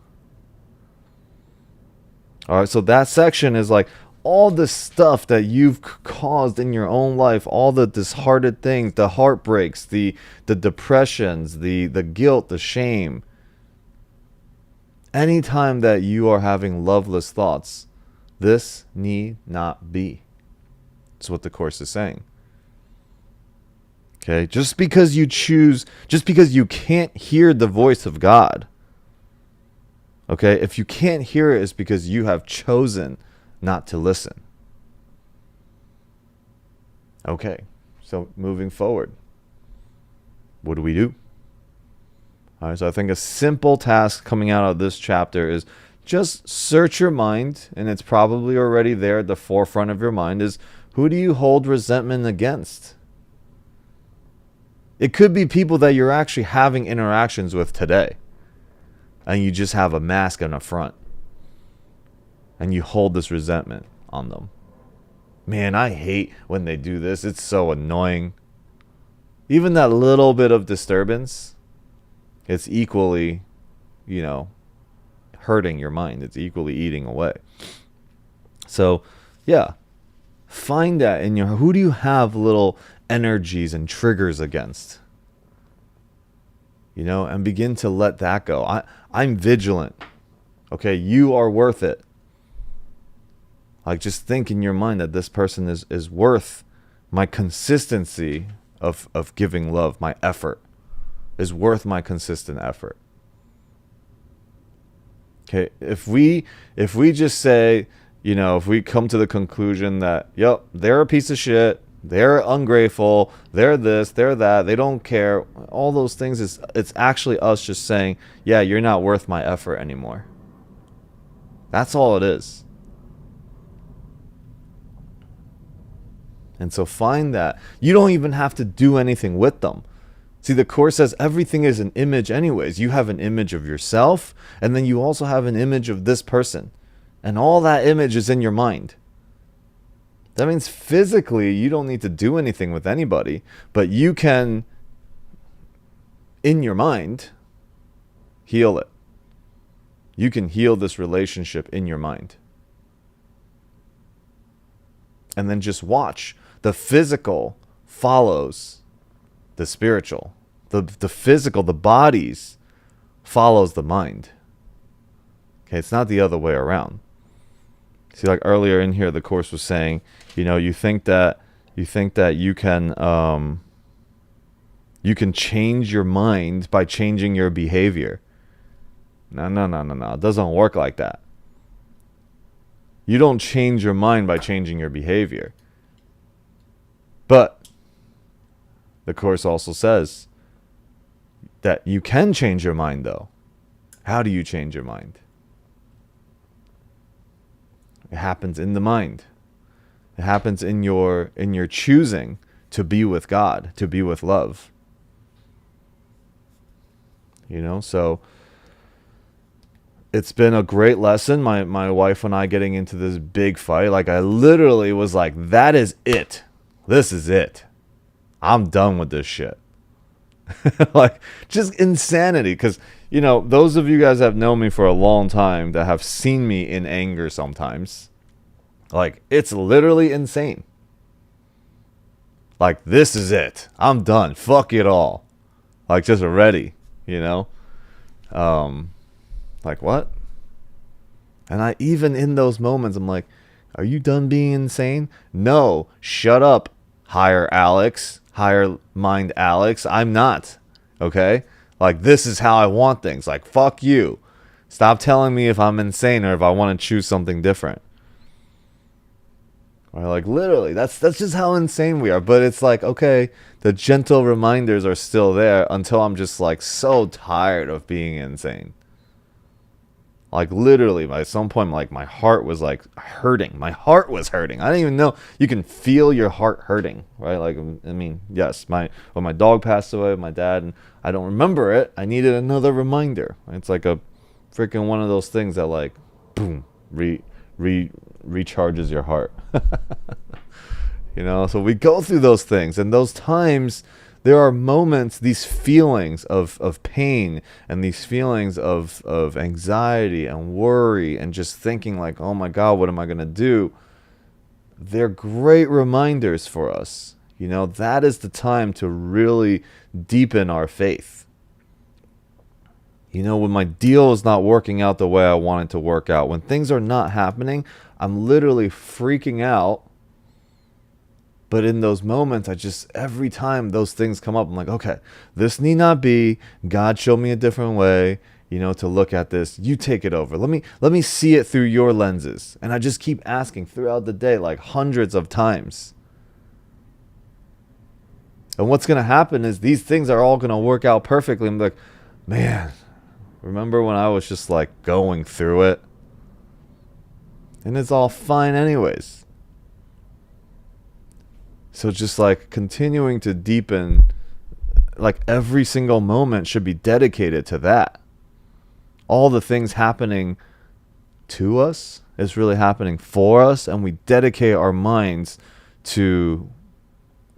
All right, so that section is like all the stuff that you've caused in your own life, all the disheartened things, the heartbreaks, the depressions, the guilt, the shame. Anytime that you are having loveless thoughts, this need not be. That's what the Course is saying. Okay, just because you can't hear the voice of God, okay, if you can't hear it, it's because you have chosen not to listen. Okay, so moving forward, what do we do? All right, so I think a simple task coming out of this chapter is just search your mind, and it's probably already there at the forefront of your mind, is who do you hold resentment against? It could be people that you're actually having interactions with today, and you just have a mask and a front, and you hold this resentment on them. Man, I hate when they do this. It's so annoying. Even that little bit of disturbance, it's equally, hurting your mind. It's equally eating away. So, yeah, find that in your, who do you have little energies and triggers against? And begin to let that go. I'm vigilant. Okay, you are worth it. Like, just think in your mind that this person is worth my consistency of giving love. My effort is worth my consistent effort. Okay, if we just say, if we come to the conclusion that, yep, they're a piece of shit, they're ungrateful, they're this, they're that, they don't care, all those things, it's actually us just saying, yeah, you're not worth my effort anymore. That's all it is. And so find that. You don't even have to do anything with them. See, the Course says everything is an image anyways. You have an image of yourself, and then you also have an image of this person. And all that image is in your mind. That means physically, you don't need to do anything with anybody, but you can, in your mind, heal it. You can heal this relationship in your mind. And then just watch. The physical follows the spiritual. The physical, the bodies, follows the mind. Okay, it's not the other way around. See, like earlier in here, the Course was saying, you think that you can change your mind by changing your behavior. No. It doesn't work like that. You don't change your mind by changing your behavior. But the Course also says that you can change your mind, though. How do you change your mind? It happens in the mind. It happens in your choosing to be with God, to be with love. So it's been a great lesson. My wife and I getting into this big fight. Like, I literally was like, that is it. This is it. I'm done with this shit. Like, just insanity. Because, those of you guys that have known me for a long time that have seen me in anger sometimes, like, it's literally insane. Like, this is it. I'm done. Fuck it all. Like, just ready, Like, what? And even in those moments, I'm like, are you done being insane? No, shut up, higher mind Alex. I'm not. Okay? Like, this is how I want things. Like, fuck you. Stop telling me if I'm insane or if I want to choose something different. Or like, literally, that's just how insane we are. But it's like, okay, the gentle reminders are still there until I'm just like so tired of being insane. Like, literally, at some point, like, my heart was like hurting. My heart was hurting. I didn't even know. You can feel your heart hurting, right? Like, I mean, yes, when my dog passed away, my dad, and I don't remember it. I needed another reminder. It's like a freaking one of those things that, like, boom, recharges your heart. So we go through those things, and those times there are moments, these feelings of pain and these feelings of anxiety and worry and just thinking like, oh my God, what am I going to do? They're great reminders for us. You know, that is the time to really deepen our faith. You know, when my deal is not working out the way I want it to work out, when things are not happening, I'm literally freaking out. But in those moments, every time those things come up, I'm like, okay, this need not be. God showed me a different way, you know, to look at this. You take it over. Let me see it through your lenses. And I just keep asking throughout the day, like hundreds of times. And what's going to happen is these things are all going to work out perfectly. I'm like, man, remember when I was just like going through it? And it's all fine anyways. So just like continuing to deepen, like every single moment should be dedicated to that. All the things happening to us is really happening for us, and we dedicate our minds to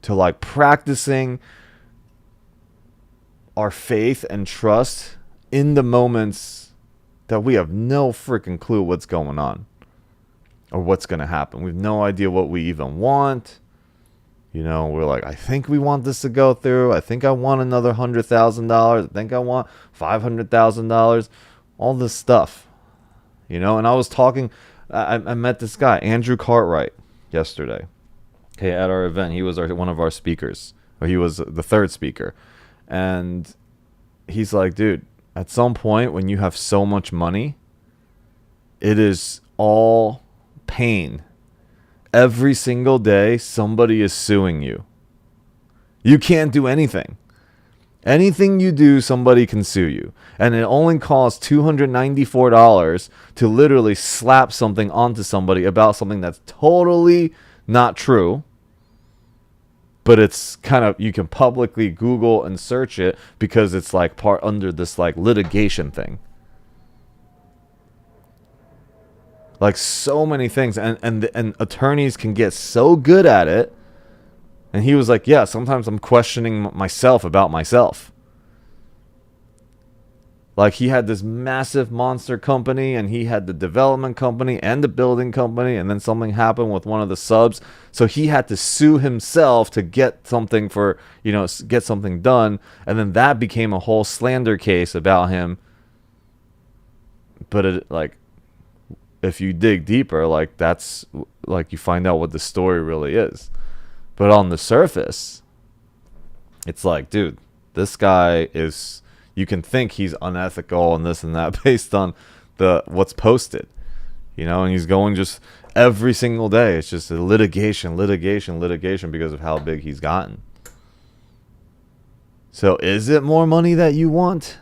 like practicing our faith and trust in the moments that we have no freaking clue what's going on or what's going to happen. We have no idea what we even want. You know, we're like, I think we want this to go through. I think I want another $100,000. I think I want $500,000. All this stuff, you know. And I was talking, I met this guy, Andrew Cartwright, yesterday. Okay, at our event, he was one of our speakers, or he was the third speaker, and he's like, dude, at some point when you have so much money, it is all pain. Every single day, somebody is suing you. You can't do anything. Anything you do, somebody can sue you. And it only costs $294 to literally slap something onto somebody about something that's totally not true. But it's kind of, you can publicly Google and search it because it's like part under this like litigation thing. Like so many things, and attorneys can get so good at it. And he was like, yeah, sometimes I'm questioning myself about myself. Like he had this massive monster company, and he had the development company and the building company, and then something happened with one of the subs, so he had to sue himself to get something for, you know, get something done, and then that became a whole slander case about him. But it, like, if you dig deeper, like that's like you find out what the story really is. But on the surface, it's like, dude, this guy is, you can think he's unethical and this and that based on the what's posted, you know, and he's going just every single day. It's just a litigation because of how big he's gotten. So is it more money that you want?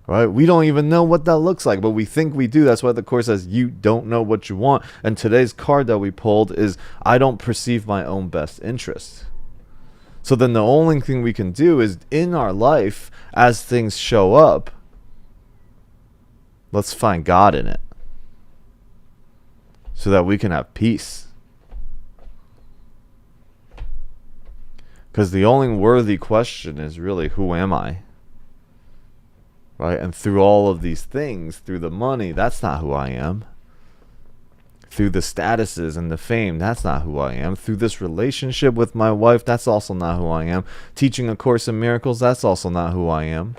Right? We don't even know what that looks like, but we think we do. That's why the Course says you don't know what you want. And today's card that we pulled is, I don't perceive my own best interest. So then the only thing we can do is in our life, as things show up, let's find God in it so that we can have peace. Because the only worthy question is really, who am I? Right? And through all of these things, through the money, that's not who I am. Through the statuses and the fame, that's not who I am. Through this relationship with my wife, that's also not who I am. Teaching A Course in Miracles, that's also not who I am.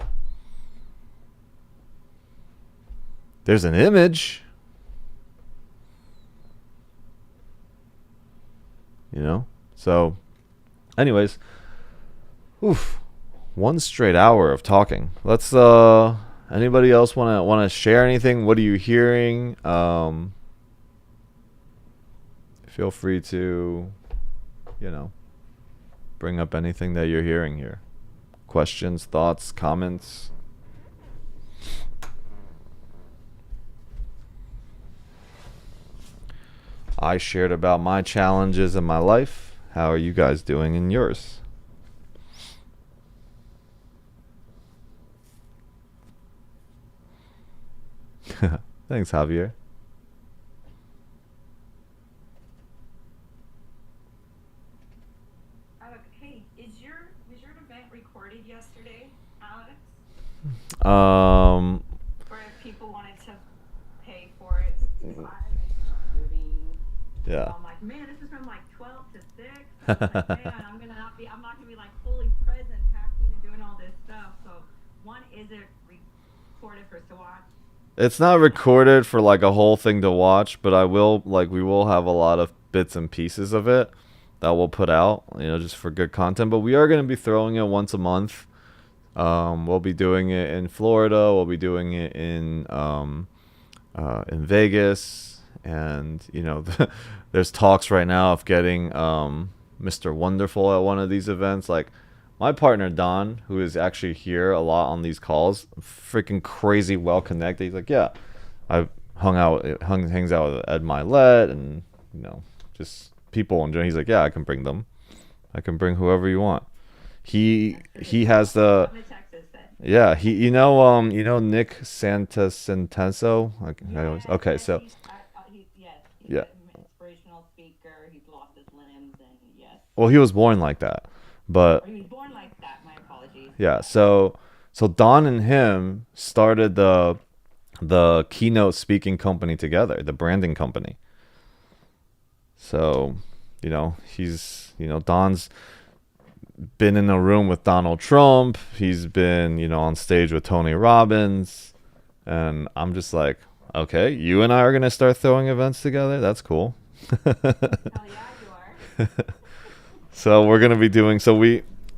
There's an image. You know? So, anyways. Oof. 1 straight hour of talking. Let's anybody else wanna share anything? What are you hearing? Feel free to, you know, bring up anything that you're hearing here. Questions, thoughts, comments. I shared about my challenges in my life. How are you guys doing in yours? Thanks, Javier. Hey, is your recorded yesterday, Alex? Or if people wanted to pay for it live, moving. Yeah. So I'm like, man, this is from like 12 to 6. Like, man, I'm not gonna be like fully present, packing and doing all this stuff. So one, is it recorded for us to watch? It's not recorded for like a whole thing to watch, but we will have a lot of bits and pieces of it that we'll put out, just for good content. But we are going to be throwing it once a month. We'll be doing it in Florida. We'll be doing it in Vegas, and there's talks right now of getting Mr. Wonderful at one of these events. Like my partner Don, who is actually here a lot on these calls, freaking crazy well connected. He's like, yeah, I've hangs out with Ed Milet and just people enjoying. He's like, yeah, I can bring them. I can bring whoever you want. He has the yeah, Nick Santacentenso. Okay, so yeah. Inspirational speaker. He's lost his limbs, and yes. Well, he was born like that, but he was born like that. My apologies. Yeah, so Don and him started the keynote speaking company together, the branding company. So, Don's been in a room with Donald Trump. He's been, on stage with Tony Robbins. And I'm just like, okay, you and I are going to start throwing events together? That's cool. Hell yeah, you are. So we're going to be doing,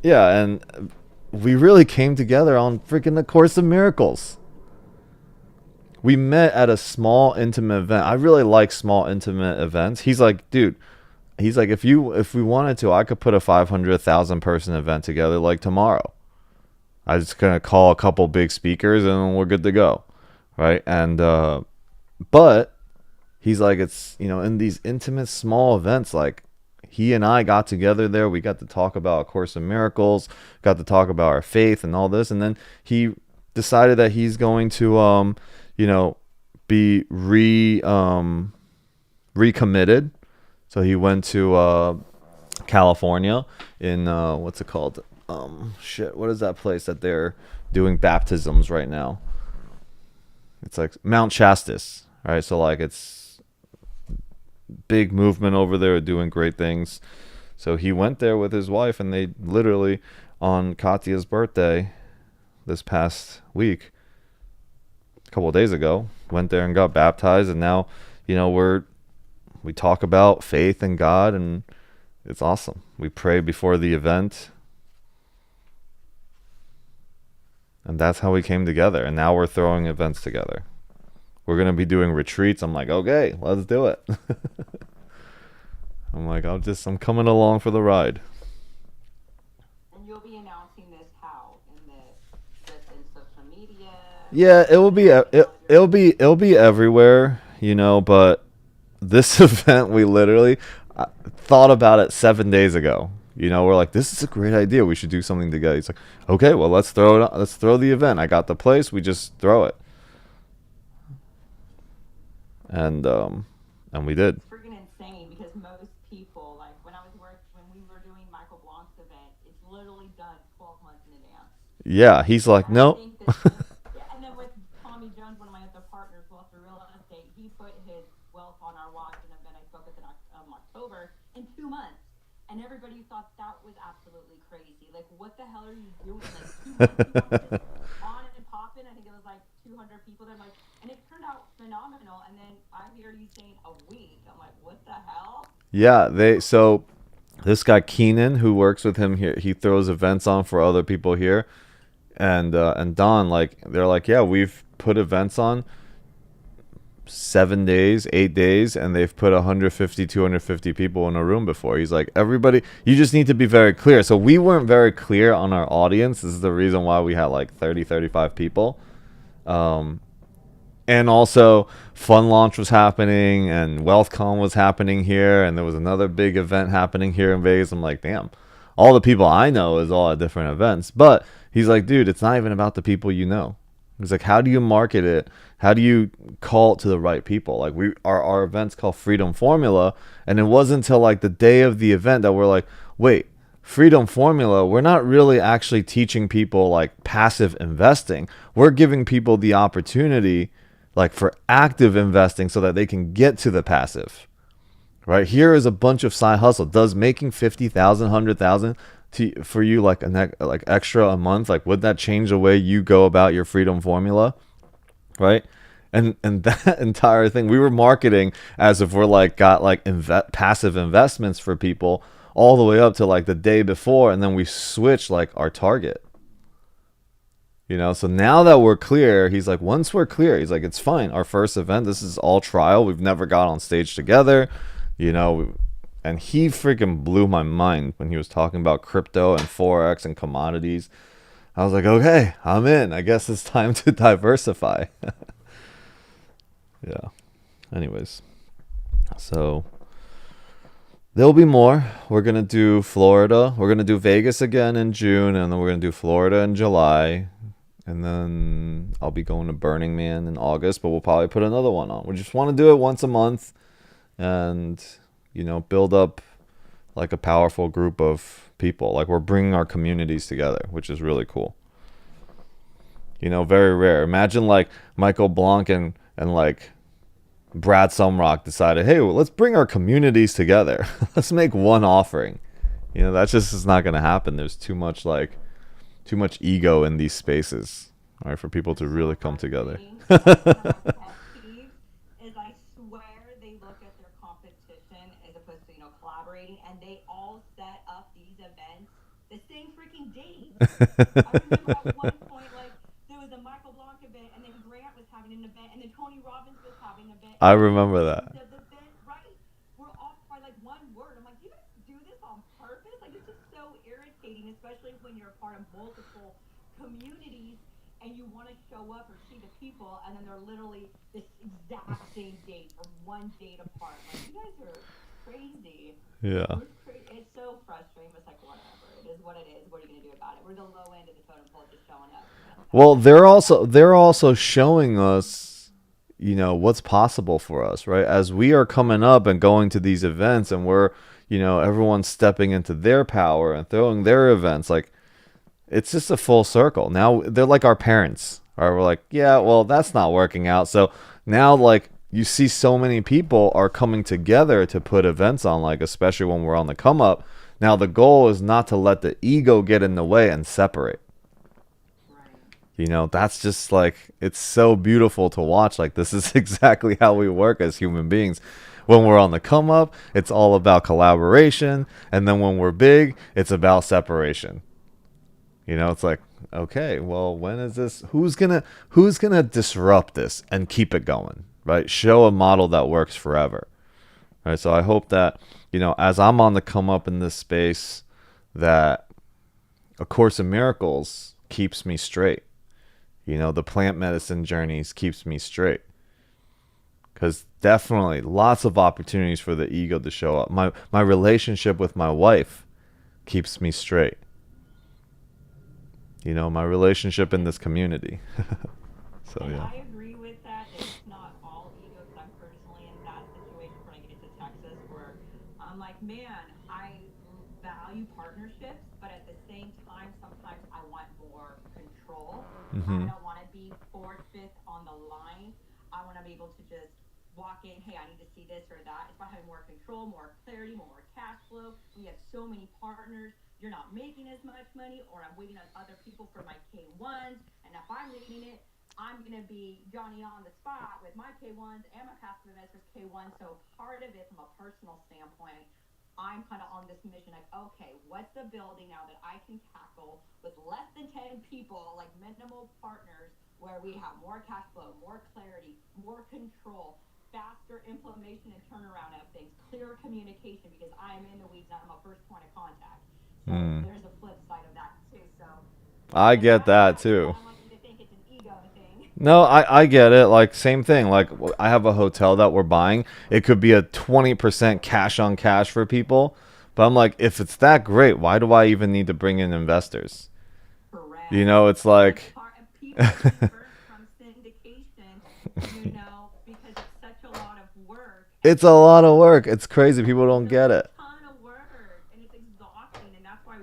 and we really came together on freaking the Course of Miracles. We met at a small intimate event. I really like small intimate events. He's like, dude, if we wanted to, I could put a 500,000 person event together like tomorrow. I just gonna call a couple big speakers and we're good to go, right? And but he's like, it's in these intimate small events, like he and I got together there. We got to talk about A Course in Miracles, got to talk about our faith and all this, and then he decided that he's going to be recommitted. So he went to California in what's it called? What is that place that they're doing baptisms right now? It's like Mount Shastis, right? So like it's big movement over there, doing great things. So he went there with his wife, and they literally on Katya's birthday this past week, a couple of days ago, went there and got baptized, and now we talk about faith and God, and it's awesome. We pray before the event, and that's how we came together. And now we're throwing events together. We're gonna be doing retreats. I'm like, okay, let's do it. I'm like, I'm coming along for the ride. And you'll be announcing this how? Just in social media? Yeah, it'll be everywhere, but this event, we literally thought about it 7 days ago. We're like, this is a great idea. We should do something together. He's like, okay, well, let's throw it. Let's throw the event. I got the place. We just throw it. And we did. It's freaking insane, because most people, like when we were doing Michael Blanc's event, it's literally done 12 months in advance. Yeah, he's like, no. And then with Tommy Jones, one of my other partners, Wealth for Real Estate, he put his wealth on our watch, an event I spoke with in October, in 2 months. And everybody thought that was absolutely crazy. Like, what the hell are you doing? Like, 2 months on and popping. I think it was like 200 people. And it turned out phenomenal. And then I hear you saying a week. I'm like, what the hell? Yeah, so this guy Keenan, who works with him here, he throws events on for other people here, and Don, like, they're like, yeah, we've put events on 7 days, 8 days, and they've put 150, 250 people in a room before. He's like, everybody, you just need to be very clear. So we weren't very clear on our audience. This is the reason why we had like 30, 35 people. And also Fun Launch was happening, and WealthCon was happening here, and there was another big event happening here in Vegas. I'm like, damn, all the people I know is all at different events. But he's like, dude, it's not even about the people you know. He's like, how do you market it? How do you call it to the right people? Like, our event's called Freedom Formula, and it wasn't until like the day of the event that we're like, wait, Freedom Formula, we're not really actually teaching people like passive investing. We're giving people the opportunity like for active investing so that they can get to the passive. Right? Here is a bunch of side hustle. Does making 50,000, 100,000 for you like like extra a month, like would that change the way you go about your Freedom Formula? Right? And that entire thing we were marketing as if we're like got like passive investments for people all the way up to like the day before, and then we switch like our target. So now that we're clear, he's like, once we're clear, he's like, it's fine. Our first event, this is all trial. We've never got on stage together, and he freaking blew my mind when he was talking about crypto and Forex and commodities. I was like, okay, I'm in. I guess it's time to diversify. Yeah. Anyways, so there'll be more. We're going to do Florida. We're going to do Vegas again in June, and then we're going to do Florida in July. And then I'll be going to Burning Man in August, but we'll probably put another one on. We just want to do it once a month and, build up like a powerful group of people. Like we're bringing our communities together, which is really cool. Very rare. Imagine like Michael Blanc and like Brad Sumrock decided, hey, well, let's bring our communities together. Let's make one offering. That just is not going to happen. There's too much ego in these spaces, all right, for people to really come together. Is I swear they look at their competition as opposed to collaborating, and they all set up these events the same freaking day. I remember at one point, like there was a Michael Blanc event, and then Grant was having an event, and then Tony Robbins was having an event. I remember that. The event, right? We're off by like one word. I'm like, you guys do this on purpose? Like it's just so irritating, especially when you're a part of multiple communities and you want to show up or see the people, and then they're literally this exact same date or one date apart. Like you guys are crazy. Yeah. It's so frustrating. It's like whatever. It is what it is. What are you gonna do about it? We're the low end of the totem pole, just showing up. Well, they're also showing us, what's possible for us, right? As we are coming up and going to these events, and we're, everyone's stepping into their power and throwing their events, like it's just a full circle. Now they're like our parents, right? We're like, yeah, well, that's not working out. So now, like, you see so many people are coming together to put events on, like, especially when we're on the come up. Now the goal is not to let the ego get in the way and separate. That's just like, it's so beautiful to watch. Like, this is exactly how we work as human beings. When we're on the come up, it's all about collaboration. And then when we're big, it's about separation. It's like, okay, well, when is this? Who's gonna disrupt this and keep it going, right? Show a model that works forever. Right. So I hope that, as I'm on the come up in this space, that A Course in Miracles keeps me straight. The plant medicine journeys keeps me straight. Because definitely lots of opportunities for the ego to show up. My relationship with my wife keeps me straight. My relationship in this community. So, and yeah. I agree with that. It's not all ego, because I'm personally in that situation when I get to Texas where I'm like, man, I value partnerships, but at the same time, sometimes I want more control. I don't want to be fourth, fifth on the line. I want to be able to just walk in, hey, I need to see this or that. It's about having more control, more clarity, more cash flow. We have so many partners. You're not making as much money, or I'm waiting on other people for my K1s. And if I'm leading it, I'm going to be Johnny on the spot with my K1s and my passive investors K1. So part of it from a personal standpoint, I'm kind of on this mission like, okay, what's the building now that I can tackle with less than 10 people, like minimal partners, where we have more cash flow, more clarity, more control, faster implementation and turnaround of things, clearer communication, because I'm in the weeds, I'm a first point of contact. So there's a flip side of that too. So I get that too. I don't want you to think it's an ego thing. No, I get it. Like, same thing. Like, I have a hotel that we're buying. It could be a 20% cash on cash for people. But I'm like, if it's that great, why do I even need to bring in investors? Correct. It's like... People convert from syndication, because it's such a lot of work. It's a lot of work. It's crazy. People don't get it. Ton of work, and it's exhausting, and that's why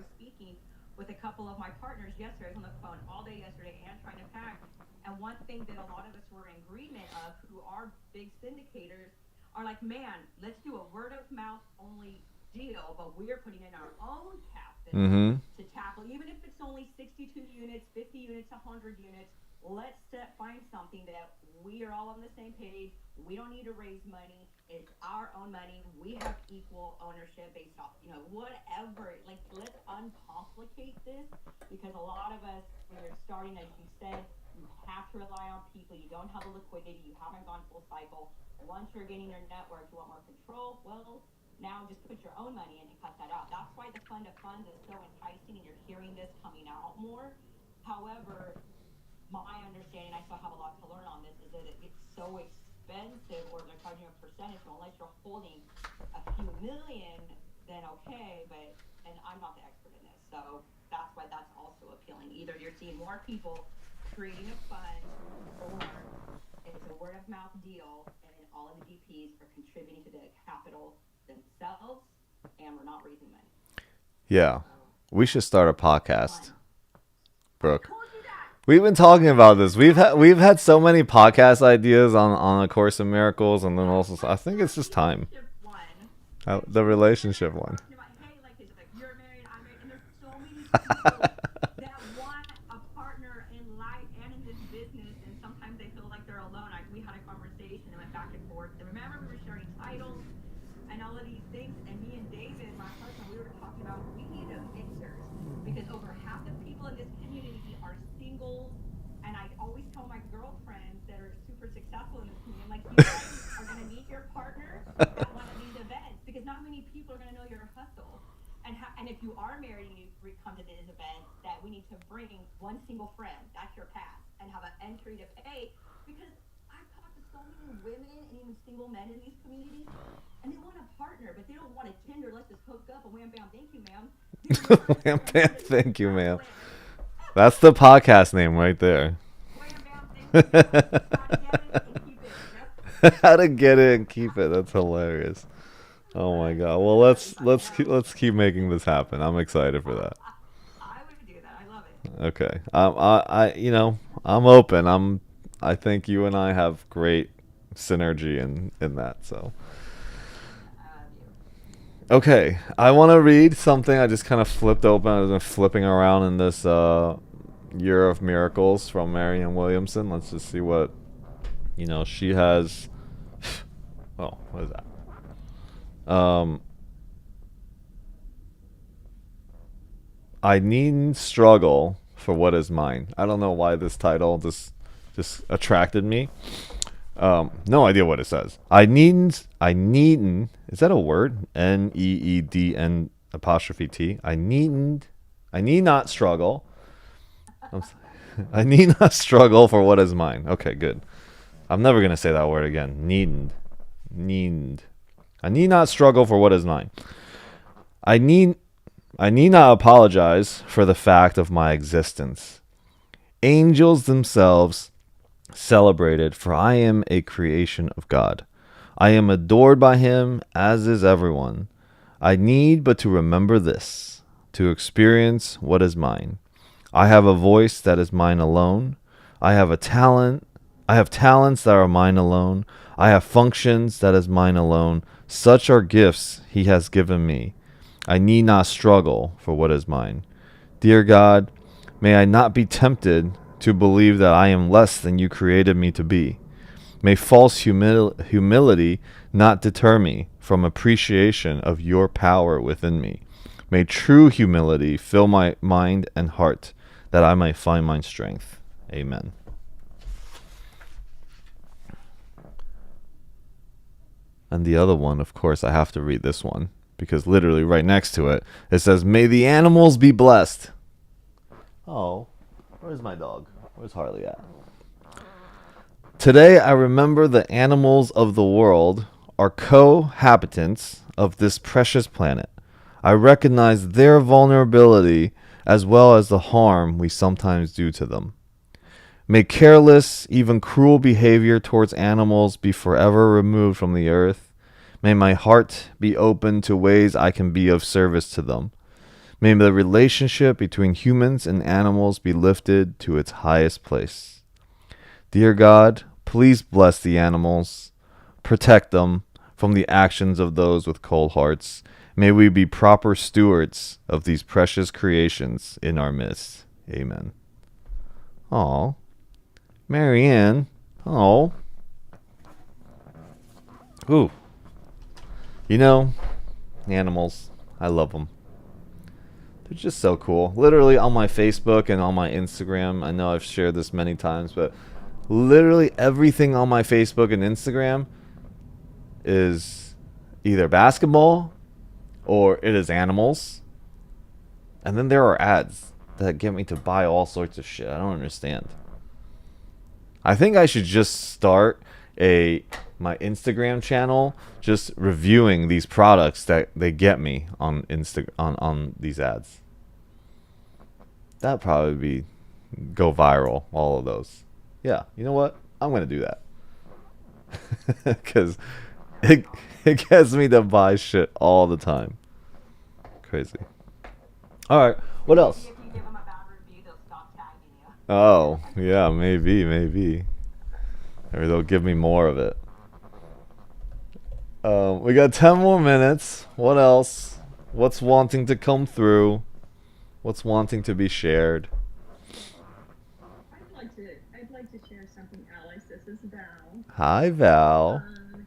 guys on the phone all day yesterday and trying to pack. And one thing that a lot of us were in agreement of, who are big syndicators, are like, man, let's do a word of mouth only deal, but we're putting in our own capital to tackle, even if it's only 62 units, 50 units, 100 units. Let's find something that we are all on the same page. We don't need to raise money. It's our own money. We have equal ownership based off, whatever. Like, let's uncomplicate this, because a lot of us, when you're starting, as you said, you have to rely on people. You don't have the liquidity. You haven't gone full cycle. Once you're getting your network, you want more control. Well, now just put your own money in and cut that out. That's why the fund of funds is so enticing, and you're hearing this coming out more. However, my understanding, I still have a lot to learn on this, is that it's so expensive, or they're charging a percentage. So unless you're holding a few million, then okay. And I'm not the expert in this, so that's why that's also appealing. Either you're seeing more people creating a fund, or it's a word of mouth deal, and all of the GPs are contributing to the capital themselves, and we're not raising money. Yeah, we should start a podcast, Brooke. We've been talking about this. We've had so many podcast ideas on A Course in Miracles, and then also I think it's just time. The relationship one. Hey, like you're married, I'm married, and there's so many people that want a partner in life and in this business, and sometimes they feel like they're alone. We had a conversation and went back and forth. And remember, we were sharing titles and all of these things, and me and David, my husband, we were talking about we need a mixers, because over half the people in this community are singles. And I always tell my girlfriends that are super successful in this community, I'm like, you guys are going to meet your partner at one of these events, because not many people are going to know your hustle. And if you are married and you come to these events, that we need to bring one single friend, that's your pass, and have an entry to pay. Because I've talked to so many women and even single men in these communities, and they want a partner, but they don't want a Tinder, let's just hook up and wham bam, thank you, ma'am. Wham bam, thank you, ma'am. That's the podcast name right there. How to get it and keep it. That's hilarious. Oh my god. Well, let's keep making this happen. I'm excited for that. I would do that. I love it. Okay. I'm open. I think you and I have great synergy in that. So. Okay, I want to read something I just kind of flipped open. I've been flipping around in this Year of Miracles from Marianne Williamson. Let's just see what, she has. Oh, what is that? I needn't struggle for what is mine. I don't know why this title just attracted me. No idea what it says. I needn't, is that a word? Needn apostrophe T. I need not struggle. I need not struggle for what is mine. Okay, good. I'm never going to say that word again. Needn't. I need not struggle for what is mine. I need not apologize for the fact of my existence. Angels themselves celebrated, for I am a creation of God. I am adored by him, as is everyone. I need but to remember this, to experience what is mine. I have a voice that is mine alone. I have talents that are mine alone. I have functions that is mine alone. Such are gifts he has given me. I need not struggle for what is mine. Dear God, may I not be tempted to believe that I am less than you created me to be. May false humility not deter me from appreciation of your power within me. May true humility fill my mind and heart, that I may find my strength. Amen. And the other one, of course, I have to read this one, because literally right next to it, it says, may the animals be blessed. Oh, where's my dog? Where's Harley at? Today I remember the animals of the world are cohabitants of this precious planet. I recognize their vulnerability as well as the harm we sometimes do to them. May careless, even cruel behavior towards animals be forever removed from the earth. May my heart be open to ways I can be of service to them. May the relationship between humans and animals be lifted to its highest place. Dear God, please bless the animals, protect them from the actions of those with cold hearts. May we be proper stewards of these precious creations in our midst. Amen. Aw, Marianne. Oh, ooh. You know, animals. I love them. They're just so cool. Literally on my Facebook and on my Instagram. I know I've shared this many times, but literally everything on my Facebook and Instagram is either basketball or it is animals. And then there are ads that get me to buy all sorts of shit. I don't understand. I think I should just start my Instagram channel just reviewing these products that they get me on on these ads. That'd probably be go viral, all of those. Yeah, you know what? I'm gonna do that. Because it, it gets me to buy shit all the time. Crazy. Alright, what else? Maybe if you give them a bad review, they'll stop tagging you. Oh, yeah, maybe. Or they'll give me more of it. We got 10 more minutes. What else? What's wanting to come through? What's wanting to be shared? I'd like to share something, Alex. This is Val. Hi, Val.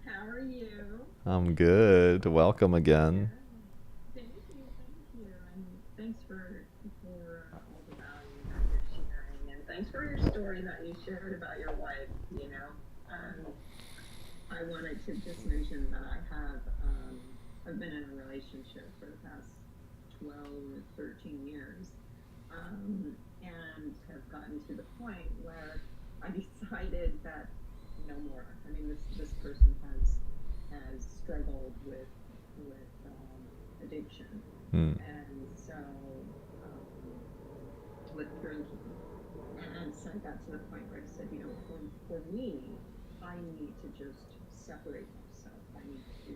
How are you? I'm good. Welcome again. Thank you, and thanks for all the value that you're sharing, and thanks for your story that you shared about your wife. I wanted to just mention that I've been in a relationship for the past 12 or 13 years, and have gotten to the point where I decided that no more. I mean, this person has struggled with addiction, and so with drinking, and so I got to the point where I said, for me, I need to just separate myself. I need to,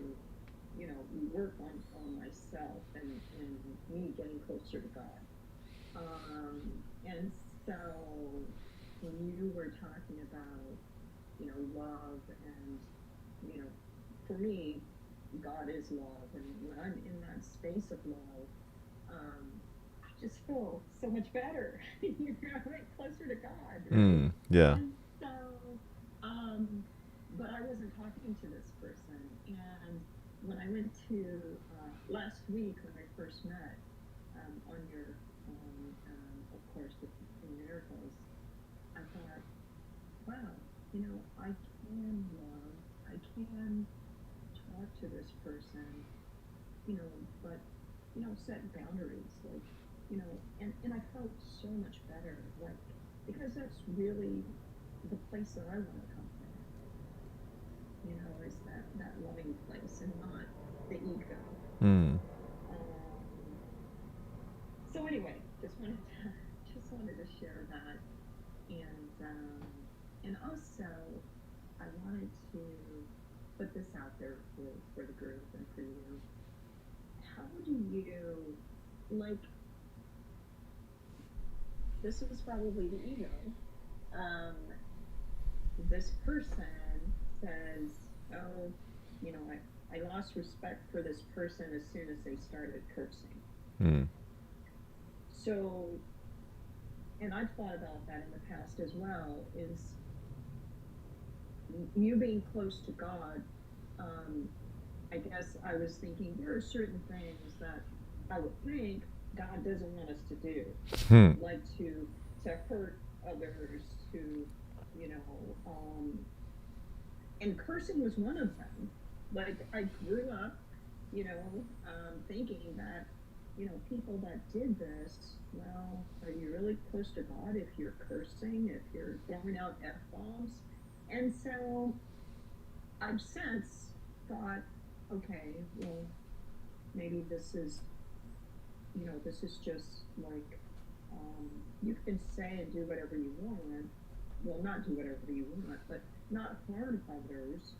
work on myself and me getting closer to God. And so when you were talking about, love and, for me, God is love. And when I'm in that space of love, I just feel so much better. Right closer to God. Right? Yeah. And so, but I wasn't talking to this person. And when I went to last week when I first met on your, of course, with miracles, I thought, wow, I can love, I can talk to this person, but set boundaries, like, and I felt so much better, like, because that's really the place that I want to come from. Is that loving place and not the ego. So anyway, just wanted to share that, and also I wanted to put this out there for the group and for you. How do you, like, this is probably the ego. This person says, oh, I lost respect for this person as soon as they started cursing. So, and I've thought about that in the past as well, is you being close to God. I guess I was thinking there are certain things that I would think God doesn't want us to do, like to hurt others, to, and cursing was one of them. Like, I grew up, thinking that, people that did this, well, are you really close to God if you're cursing, if you're throwing out F-bombs? And so I've since thought, okay, well, maybe this is just like, you can say and do whatever you want. Well, not do whatever you want, but not harm others,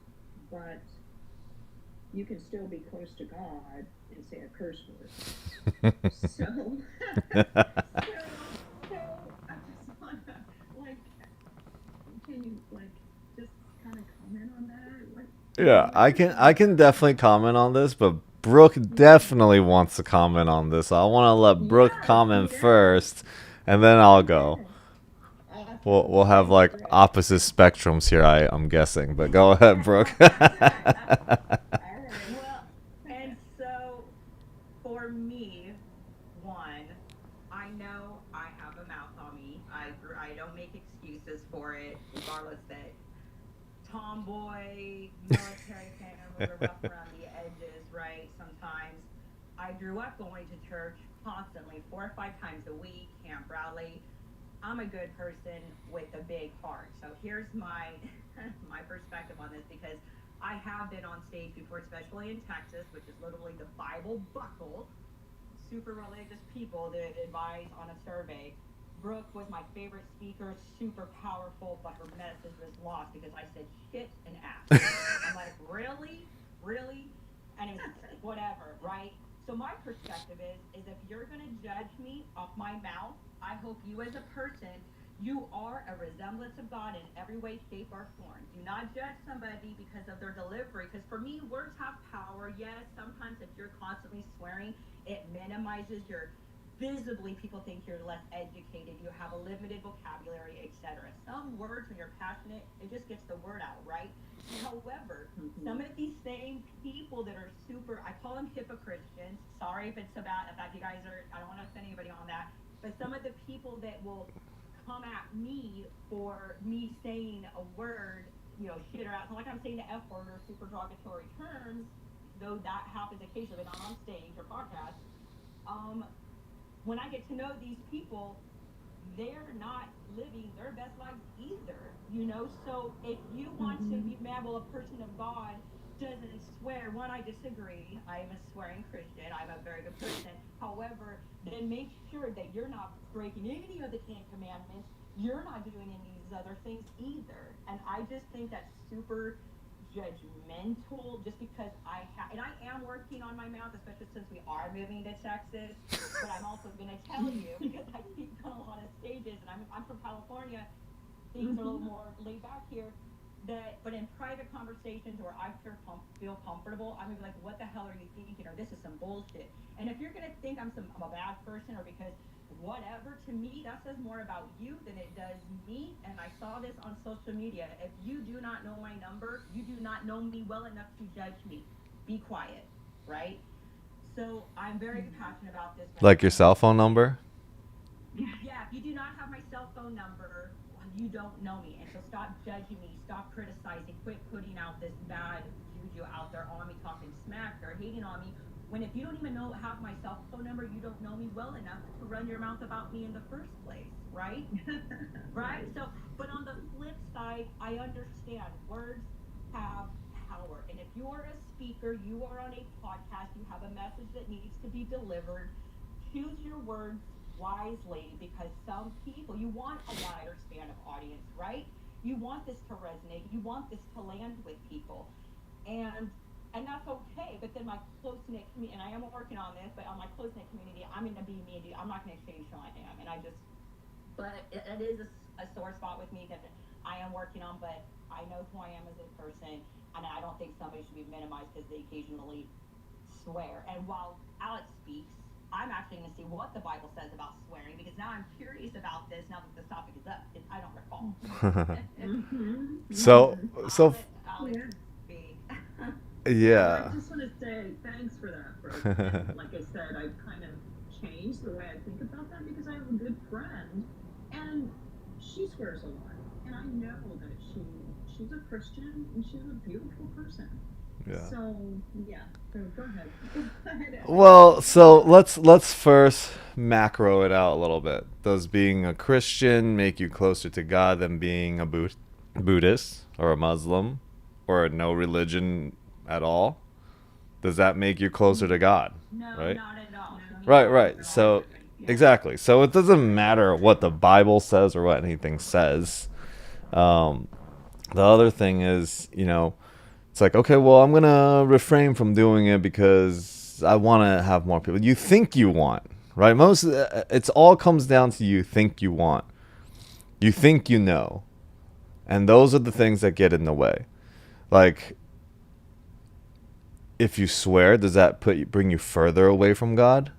but you can still be close to God and say a curse word. So, so, so I just wanna like, can you like just kind of comment on that? Yeah, What I do you can think I can about that? definitely comment on this, but Brooke Yeah. definitely wants to comment on this. I want to let Brooke Yes, comment yes. first, and then I'll go. Okay. Awesome. We'll have Thanks, like Brooke. opposite spectrums here. I'm guessing, but go ahead, Brooke. All right. Well, and so for me, one, I know I have a mouth on me. I don't make excuses for it, regardless that tomboy military family, we're rough around the edges, right? Sometimes I grew up going to church constantly, 4 or 5 times a week, Camp Rally. I'm a good person with a big heart. So here's my my perspective on this, because I have been on stage before, especially in Texas, which is literally the Bible buckle, super religious people that advise on a survey. Brooke was my favorite speaker, super powerful, but her message was lost because I said shit and ass. I'm like, really? Really? And it was whatever, right? So my perspective is if you're gonna judge me off my mouth, I hope you as a person, you are a resemblance of God in every way, shape, or form. Do not judge somebody because of their delivery. Because for me, words have power. Yes, sometimes if you're constantly swearing, it minimizes your, visibly people think you're less educated, you have a limited vocabulary, etc. Some words, when you're passionate, it just gets the word out, right? However, some of these same people that are super, I call them hypocristians. Sorry if it's about, if that you guys are, I don't want to offend anybody on that, but some of the people that will come at me for me saying a word, shit or out. It's not like I'm saying the F word or super derogatory terms, though that happens occasionally, but not on stage or podcast. Um, when I get to know these people, they're not living their best lives either. So if you want to be mad, well, a person of God doesn't swear. One, I disagree. I am a swearing Christian. I'm a very good person. However, then make sure that you're not breaking any of the Ten Commandments. You're not doing any of these other things either. And I just think that's super judgmental, just because and I am working on my mouth, especially since we are moving to Texas. But I'm also going to tell you, because I speak on a lot of stages, and I'm from California, things are a little more laid back here. But in private conversations where I feel comfortable, I'm gonna be like, "What the hell are you thinking?" Or, "This is some bullshit." And if you're gonna think I'm a bad person, or because whatever, to me that says more about you than it does me. And I saw this on social media. If you do not know my number, you do not know me well enough to judge me. Be quiet, right? So I'm very passionate about this. Like your cell phone number? Yeah, if you do not have my cell phone number, well, you don't know me. And so stop judging me, stop criticizing, quit putting out this bad juju out there on me, talking smack or hating on me. When if you don't even have my cell phone number, you don't know me well enough to run your mouth about me in the first place, right? Right? So, but on the flip side, I understand words have power. And if you are a speaker, you are on a podcast, you have a message that needs to be delivered, choose your words wisely, because some people, you want a wider span of audience, right? You want this to resonate, you want this to land with people. And that's okay. But then my close knit community, and I am working on this, but on my close knit community, I'm going to be me. I'm not going to change who I am. And I just, but it is a sore spot with me that I am working on. But I know who I am as a person, and I don't think somebody should be minimized because they occasionally swear. And while Alex speaks, I'm actually going to see what the Bible says about swearing, because now I'm curious about this now that this topic is up. I don't recall. So I'll let Alex speak. yeah. I just want to say thanks for that, Brooke. And like I said, I've kind of changed the way I think about that, because I have a good friend, and she swears a lot, and I know that she's a Christian and she's a beautiful person. Yeah. So yeah. So go ahead. Go ahead. Well, so let's first macro it out a little bit. Does being a Christian make you closer to God than being a Buddhist or a Muslim or no religion at all? Does that make you closer to God? No, right? not at all. Right. So exactly. So it doesn't matter what the Bible says or what anything says. The other thing is, It's like, okay, well, I'm gonna refrain from doing it because I want to have more people. You think you want, right? It's all comes down to you think you want. You think you know. And those are the things that get in the way. Like, if you swear, does that bring you further away from God?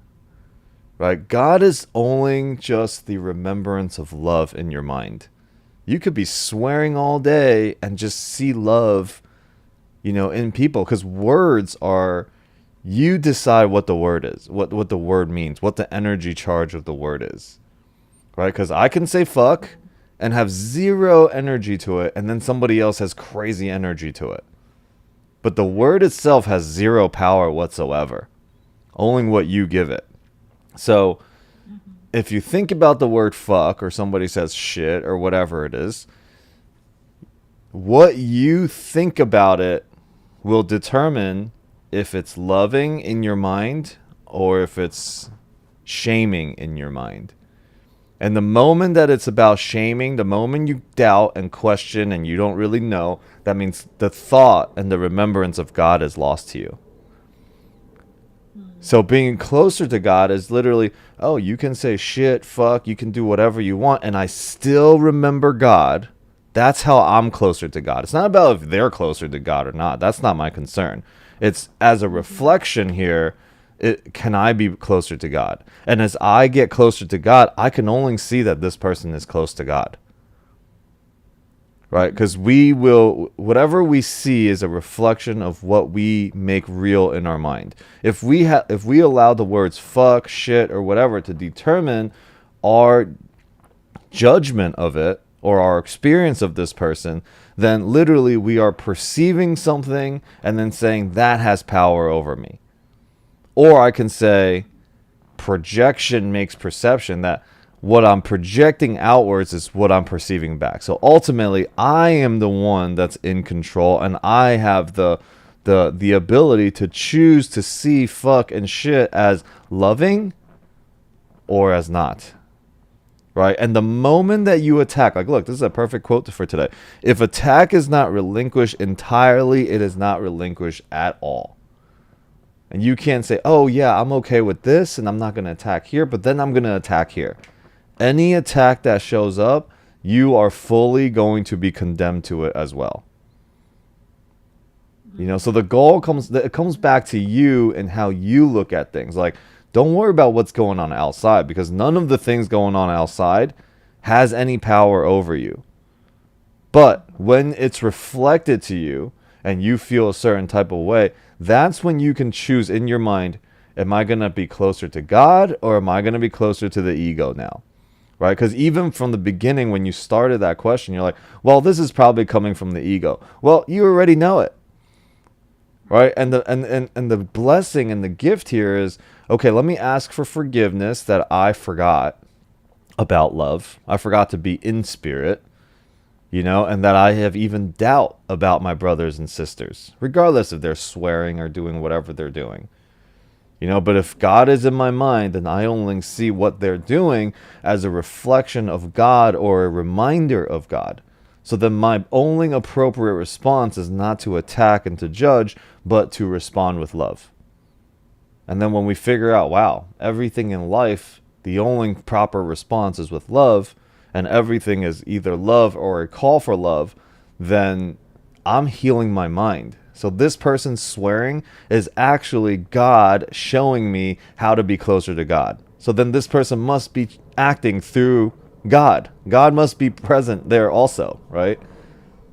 Right? God is only just the remembrance of love in your mind. You could be swearing all day and just see love, in people, because words are, you decide what the word is, what the word means, what the energy charge of the word is, right? Because I can say fuck and have zero energy to it, and then somebody else has crazy energy to it. But the word itself has zero power whatsoever, only what you give it. So if you think about the word fuck, or somebody says shit, or whatever it is, what you think about it will determine if it's loving in your mind or if it's shaming in your mind. And the moment that it's about shaming, the moment you doubt and question and you don't really know, that means the thought and the remembrance of God is lost to you. So being closer to God is literally, oh, you can say shit, fuck, you can do whatever you want, and I still remember God. That's how I'm closer to God. It's not about if they're closer to God or not. That's not my concern. It's as a reflection here, can I be closer to God? And as I get closer to God, I can only see that this person is close to God. Right? Because whatever we see is a reflection of what we make real in our mind. If we allow the words fuck, shit, or whatever to determine our judgment of it, or our experience of this person, then literally we are perceiving something and then saying that has power over me. Or I can say projection makes perception, that what I'm projecting outwards is what I'm perceiving back. So ultimately, I am the one that's in control, and I have the ability to choose to see fuck and shit as loving or as not. Right? And the moment that you attack, like, look, this is a perfect quote for today. If attack is not relinquished entirely, it is not relinquished at all. And you can't say, oh, yeah, I'm okay with this, and I'm not going to attack here, but then I'm going to attack here. Any attack that shows up, you are fully going to be condemned to it as well. So the goal comes back to you and how you look at things. Like, don't worry about what's going on outside, because none of the things going on outside has any power over you. But when it's reflected to you and you feel a certain type of way, that's when you can choose in your mind, am I going to be closer to God, or am I going to be closer to the ego now? Right? Because even from the beginning, when you started that question, you're like, well, this is probably coming from the ego. Well, you already know it. Right? And the blessing and the gift here is, okay, let me ask for forgiveness that I forgot about love. I forgot to be in spirit, and that I have even doubt about my brothers and sisters, regardless if they're swearing or doing whatever they're doing. But if God is in my mind, then I only see what they're doing as a reflection of God or a reminder of God. So then my only appropriate response is not to attack and to judge, but to respond with love. And then when we figure out, wow, everything in life, the only proper response is with love, and everything is either love or a call for love, then I'm healing my mind. So this person swearing is actually God showing me how to be closer to God. So then this person must be acting through God. God must be present there also, right?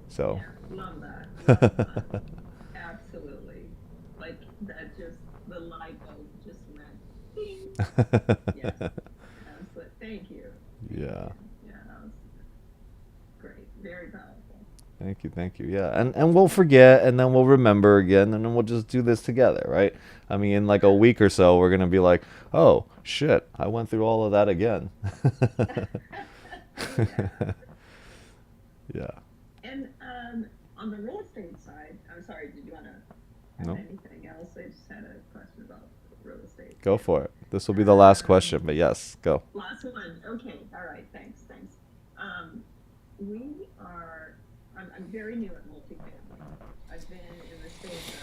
So. Yeah, love that. Love that. Absolutely. Like that, just the light bulb just went ding. Yes. Absolutely. Thank you. Yeah. Yeah, that was great. Very powerful. Thank you. Yeah, and we'll forget, and then we'll remember again, and then we'll just do this together, right? I mean, in like a week or so, we're gonna be like, oh shit, I went through all of that again. Yeah. And on the real estate side, I'm sorry, did you want to add No. anything else? I just had a question about real estate. Go for it. This will be the last question, but yes, go. Last one. Okay. All right. Thanks. I'm very new at multifamily. I have been in the space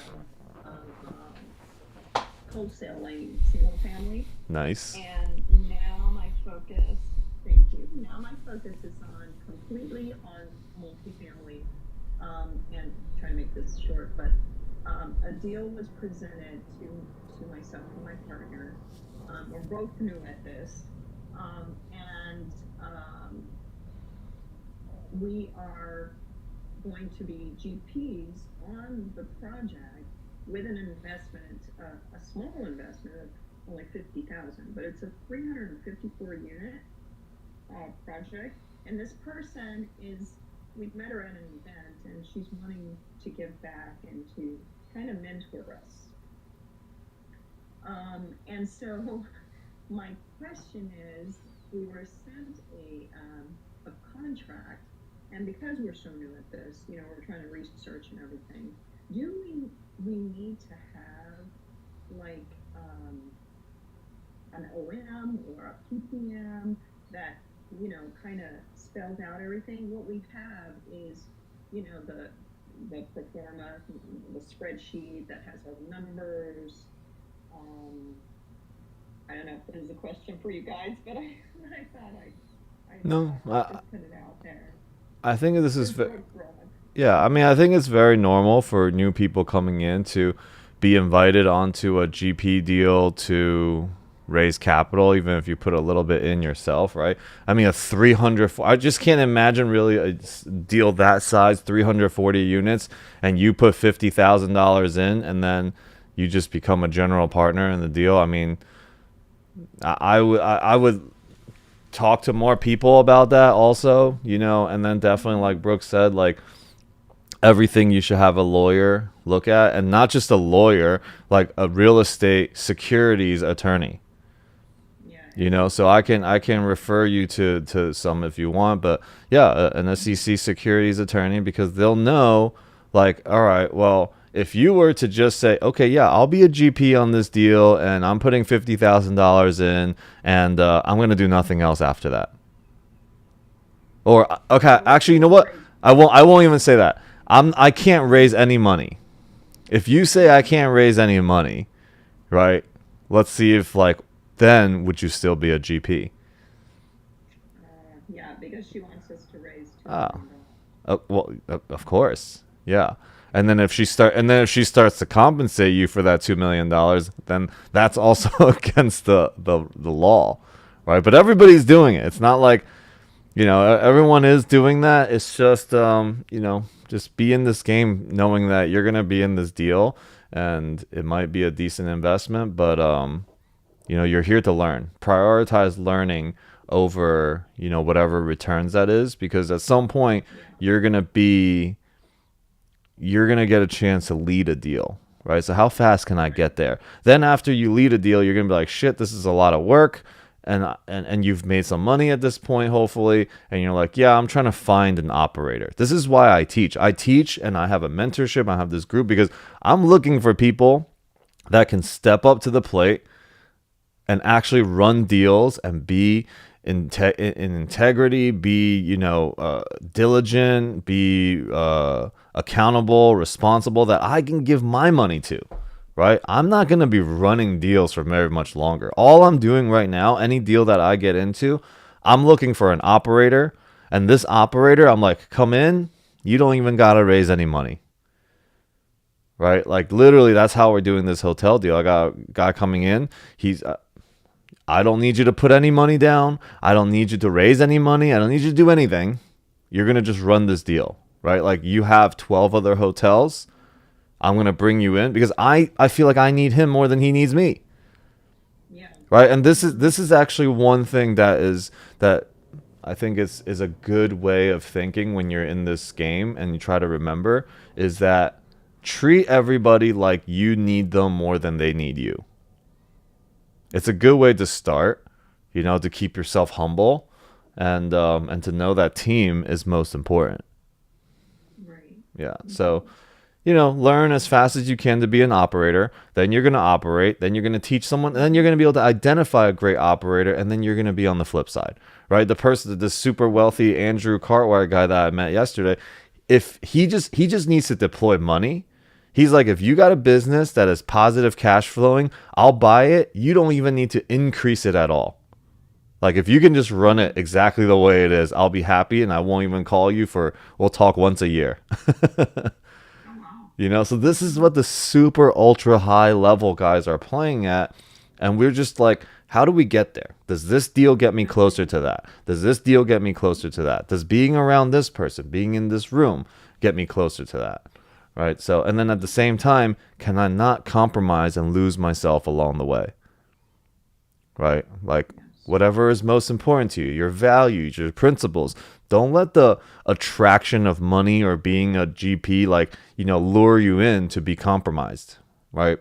of wholesaling single family. Nice. And now my focus, thank you. Now my focus is on completely on multifamily, and trying to make this short, but a deal was presented to myself and my partner. We're both new at this, and we are going to be GPs on the project with an investment, a small investment of only 50,000, but it's a 354 unit project. And this person we've met her at an event, and she's wanting to give back and to kind of mentor us. And so my question is, we were sent a contract, and because we're so new at this, we're trying to research and everything. Do we need to have like an OM or a PPM that kind of spells out everything? What we have is the pro forma, the spreadsheet that has all the numbers. I don't know if this is a question for you guys, but I thought I'd just put it out there. I think this is Broad. yeah. I mean, I think it's very normal for new people coming in to be invited onto a GP deal to raise capital, even if you put a little bit in yourself, right? I mean, I just can't imagine really a deal that size, 340 units, and you put $50,000 in, and then you just become a general partner in the deal. I mean, I would talk to more people about that also, and then definitely, like Brooke said, like everything you should have a lawyer look at, and not just a lawyer, like a real estate securities attorney. So I can refer you to some if you want, but yeah, an SEC securities attorney, because they'll know, like, all right, well, if you were to just say, okay, yeah, I'll be a GP on this deal, and I'm putting $50,000 in, and I'm going to do nothing else after that. Or, okay, actually, you know what? I won't even say that. I can't raise any money. If you say I can't raise any money, right? Let's see if, like, then would you still be a GP? Yeah, because she wants us to raise well, of course, yeah. And then if she starts to compensate you for that $2 million, then that's also against the law, right? But everybody's doing it. It's not like, everyone is doing that. It's just, just be in this game knowing that you're gonna be in this deal, and it might be a decent investment, but you're here to learn. Prioritize learning over, whatever returns that is, because at some point you're going to get a chance to lead a deal, right? So how fast can I get there? Then after you lead a deal, you're going to be like, shit, this is a lot of work. And you've made some money at this point, hopefully. And you're like, yeah, I'm trying to find an operator. This is why I teach. And I have a mentorship. I have this group because I'm looking for people that can step up to the plate and actually run deals and be in integrity, be diligent, be accountable, responsible, that I can give my money to, right? I'm not going to be running deals for very much longer. All I'm doing right now, any deal that I get into, I'm looking for an operator, and this operator, I'm like, come in, you don't even got to raise any money. Right? Like literally that's how we're doing this hotel deal. I got a guy coming in. I don't need you to put any money down. I don't need you to raise any money. I don't need you to do anything. You're going to just run this deal, right? Like you have 12 other hotels. I'm going to bring you in because I feel like I need him more than he needs me. Yeah. Right? And this is actually one thing that I think is a good way of thinking when you're in this game, and you try to remember, is that treat everybody like you need them more than they need you. It's a good way to start, to keep yourself humble, and to know that team is most important. Right. Yeah. So, learn as fast as you can to be an operator. Then you're going to operate. Then you're going to teach someone. And then you're going to be able to identify a great operator. And then you're going to be on the flip side, right? The super wealthy Andrew Cartwright guy that I met yesterday, if he just needs to deploy money. He's like, if you got a business that is positive cash flowing, I'll buy it. You don't even need to increase it at all. Like if you can just run it exactly the way it is, I'll be happy and I won't even call you for we'll talk once a year. So this is what the super ultra high level guys are playing at. And we're just like, how do we get there? Does this deal get me closer to that? Does this deal get me closer to that? Does being around this person, being in this room, get me closer to that? Right. So, and then at the same time, can I not compromise and lose myself along the way? Right. Like whatever is most important to you, your values, your principles. Don't let the attraction of money or being a GP, lure you in to be compromised. Right.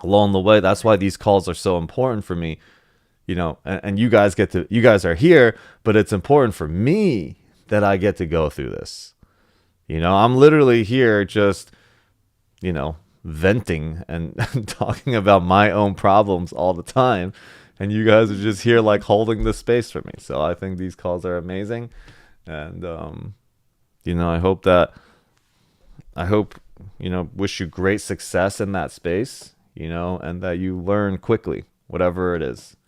Along the way, that's why these calls are so important for me. And you guys are here, but it's important for me that I get to go through this. I'm literally here just, venting and talking about my own problems all the time. And you guys are just here like holding the space for me. So I think these calls are amazing. And, I hope, wish you great success in that space, and that you learn quickly, whatever it is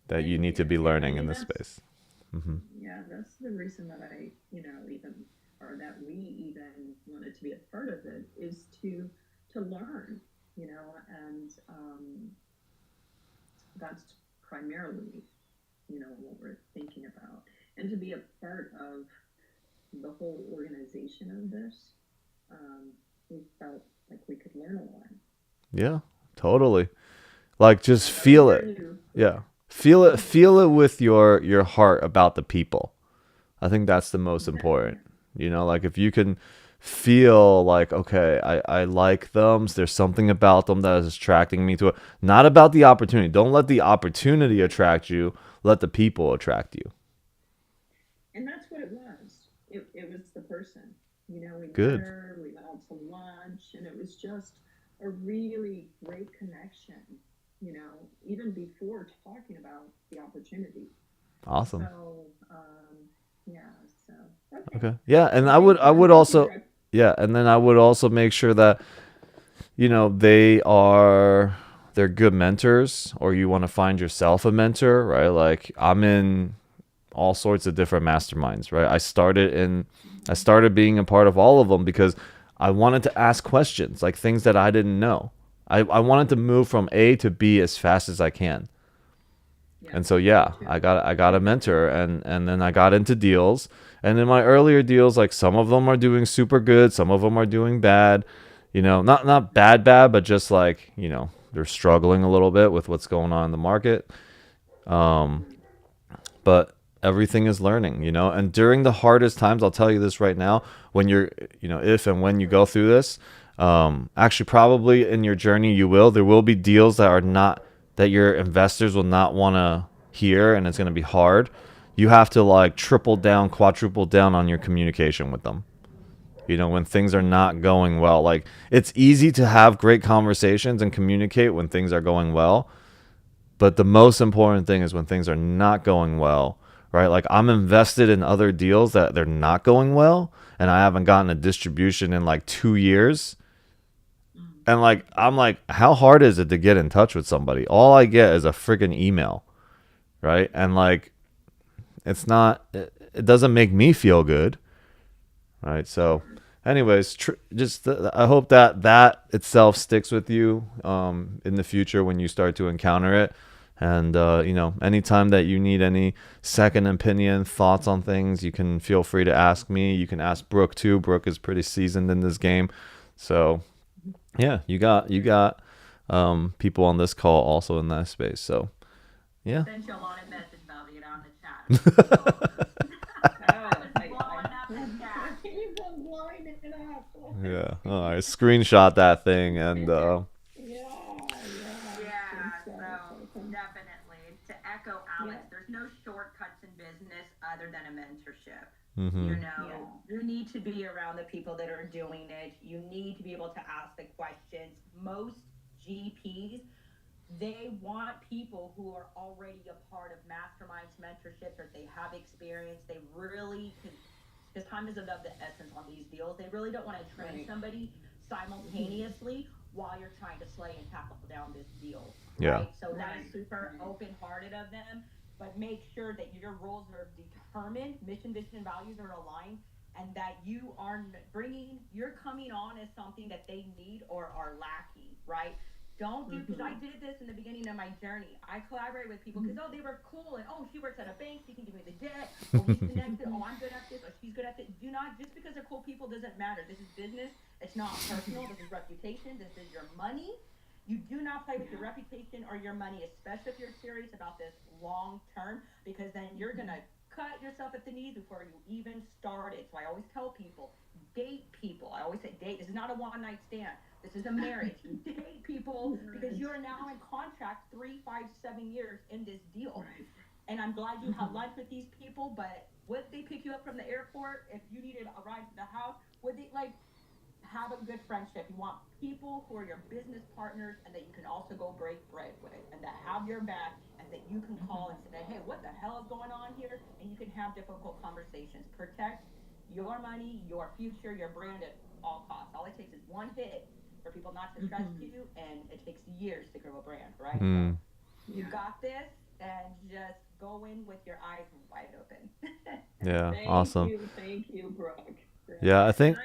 that you need to be learning in this space. Yeah, that's the reason that even, or that we even wanted to be a part of it, is to learn, and that's primarily, what we're thinking about, and to be a part of the whole organization of this. We felt like we could learn a lot. Yeah, totally. Like just feel it. Yeah. Feel it with your heart about the people. I think that's the most important. Like if you can feel like, okay, I like them. There's something about them that is attracting me to it. Not about the opportunity. Don't let the opportunity attract you. Let the people attract you. And that's what it was. It was the person. We met Good. her, we went out to lunch, and it was just a really great connection, even before talking about the opportunity. Awesome. So, yeah, so, Okay. Yeah, and I would also yeah, and then I would also make sure that they're good mentors, or you want to find yourself a mentor, right? Like I'm in all sorts of different masterminds, right? I started being a part of all of them because I wanted to ask questions, like things that I didn't know. I wanted to move from A to B as fast as I can. And so yeah, I got a mentor, and then I got into deals. And in my earlier deals, like some of them are doing super good, some of them are doing bad. Not bad, but just like, they're struggling a little bit with what's going on in the market. But everything is learning, and during the hardest times, I'll tell you this right now, when you're, if and when you go through this, actually probably in your journey, there will be deals that your investors will not want to hear, and it's going to be hard. You have to like triple down, quadruple down on your communication with them. When things are not going well, like it's easy to have great conversations and communicate when things are going well. But the most important thing is when things are not going well, right? Like I'm invested in other deals that they're not going well, and I haven't gotten a distribution in like 2 years. And like, I'm like, how hard is it to get in touch with somebody? All I get is a freaking email, right? And like, it doesn't make me feel good, right? So, anyways, I hope that itself sticks with you in the future when you start to encounter it. And, anytime that you need any second opinion, thoughts on things, you can feel free to ask me. You can ask Brooke too. Brooke is pretty seasoned in this game. So, yeah, you got people on this call also in that space. So, yeah. Sent you a lot of message about it on the chat. You've been blowing it up. Yeah. All right. Screenshot that thing and. So definitely to echo Alex, there's no shortcuts in business other than a mentorship. Mm-hmm. You need to be around the people that are doing it. You need to be able to ask the questions. Most GPs, they want people who are already a part of masterminds, mentorships, or they have experience. They really can because time is of the essence on these deals. They really don't want to train Right. somebody simultaneously while you're trying to slay and tackle down this deal, Yeah. right? So that is Right. super Right. open-hearted of them, but make sure that your roles are determined, mission, vision, and values are aligned, and that you are you're coming on as something that they need or are lacking, right? Don't do, because I did this in the beginning of my journey. I collaborated with people because, oh, they were cool, and oh, she works at a bank, she can give me the debt, oh, he's connected, oh, I'm good at this, or she's good at this. Do not, just because they're cool people doesn't matter. This is business, it's not personal, this is reputation, this is your money. You do not play with your reputation or your money, especially if you're serious about this long term, because then you're gonna cut yourself at the knees before you even started. So I always tell people, date people. I always say date. This is not a one night stand. This is a marriage. Date people because you are now in contract 3, 5, 7 years in this deal. Right. And I'm glad you had lunch with these people, but would they pick you up from the airport if you needed a ride to the house? Would they like have a good friendship? You want people who are your business partners and that you can also go break bread with and that have your back and that you can call and say, hey, what the hell is going on here? And you can have difficult conversations. Protect your money, your future, your brand at all costs. All it takes is one hit for people not to trust you, and it takes years to grow a brand, right? Mm. So you got this, and just go in with your eyes wide open. Yeah. Thank Awesome. thank you, Brooke. Yeah, I think.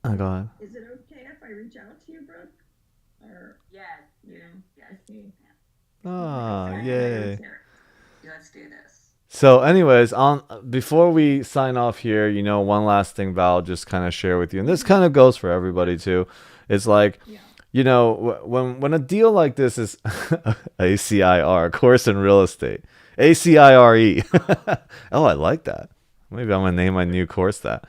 Can Go ahead. is it okay if I reach out to you, Brooke? Or Yes. you know? Yes. Okay. Ah, Okay, yay. let's hear it. Let's do this. So, anyways, on before we sign off here, one last thing Val just kind of share with you, and this kind of goes for everybody too. It's like, Yeah. when a deal like this is ACIR, course in real estate, ACIRE. Oh, I like that. Maybe I'm gonna name my new course that.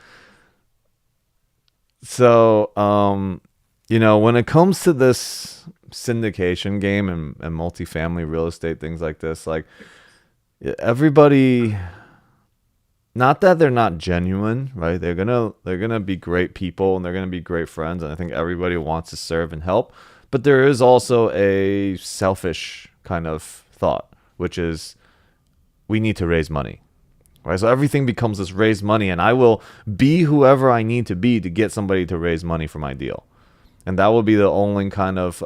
So, when it comes to this syndication game and multifamily real estate, things like this, like everybody, not that they're not genuine, right? They're gonna be great people and they're gonna be great friends, and I think everybody wants to serve and help. But there is also a selfish kind of thought, which is we need to raise money. Right? So everything becomes this raise money, and I will be whoever I need to be to get somebody to raise money for my deal. And that will be the only kind of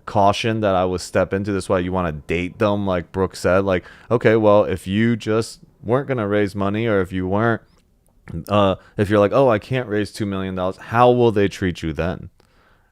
caution that I would step into. That's why you want to date them, like Brooke said. Like, okay, well, if you just weren't going to raise money, or if you weren't, if you're like, oh, I can't raise $2 million, how will they treat you then?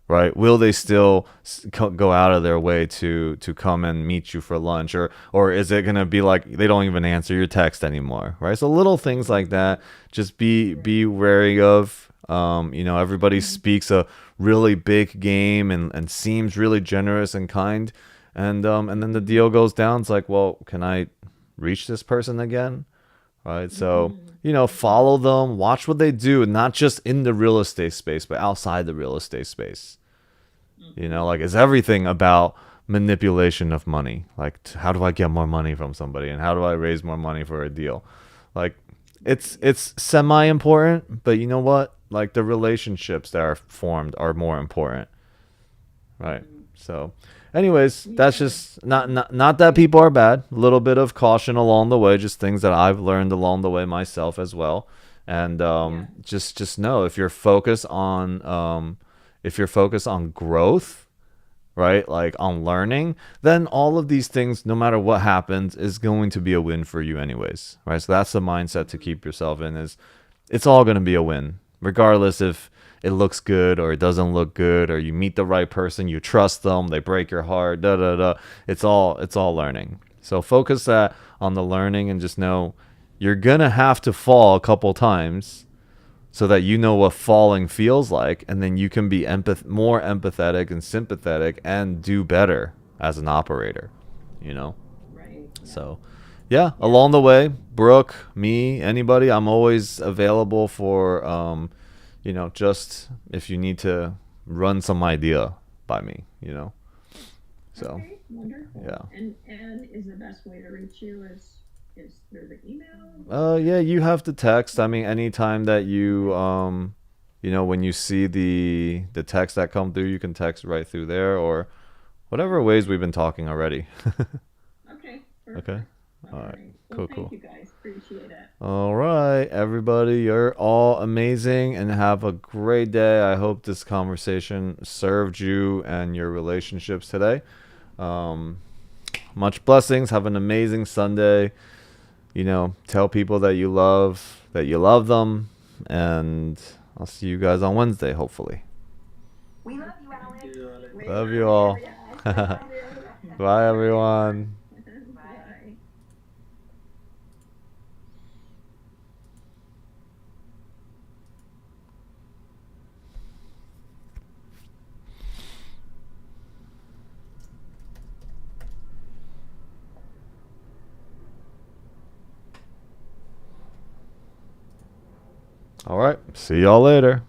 Right? Will they still go out of their way to come and meet you for lunch, or is it gonna be like they don't even answer your text anymore? Right? So little things like that, just be wary of. Everybody speaks a really big game and seems really generous and kind, and then the deal goes down. It's like, well, can I reach this person again? Right? So follow them, watch what they do, not just in the real estate space, but outside the real estate space. Like, is everything about manipulation of money? Like, how do I get more money from somebody, and how do I raise more money for a deal? Like, it's semi important, but you know what? Like, the relationships that are formed are more important, right? So, anyways, that's just not that people are bad. A little bit of caution along the way, just things that I've learned along the way myself as well. And just know if you're focused on growth, right? Like on learning, then all of these things, no matter what happens, is going to be a win for you anyways, right? So that's the mindset to keep yourself in, is it's all going to be a win, regardless if it looks good or it doesn't look good, or you meet the right person, you trust them, they break your heart, da da da. It's all learning. So focus on the learning, and just know you're gonna have to fall a couple times so that you know what falling feels like, and then you can be more empathetic and sympathetic and do better as an operator, Right. So along the way, Brooke, me, anybody, I'm always available for just if you need to run some idea by me, So Okay, wonderful. yeah. And is the best way to reach you is through the email? Yeah, you have to text. I mean, anytime that you when you see the text that come through, you can text right through there, or whatever ways we've been talking already. Okay. Perfect. Okay. All right. Well, Cool. thank you guys. Appreciate it. All right, everybody, you're all amazing and have a great day. I hope this conversation served you and your relationships today. Much blessings. Have an amazing Sunday. Tell people that you love them, and I'll see you guys on Wednesday, hopefully. We love you, Alex. Thank you, Alex. Love you all. Bye, everyone. Bye. All right. See y'all later.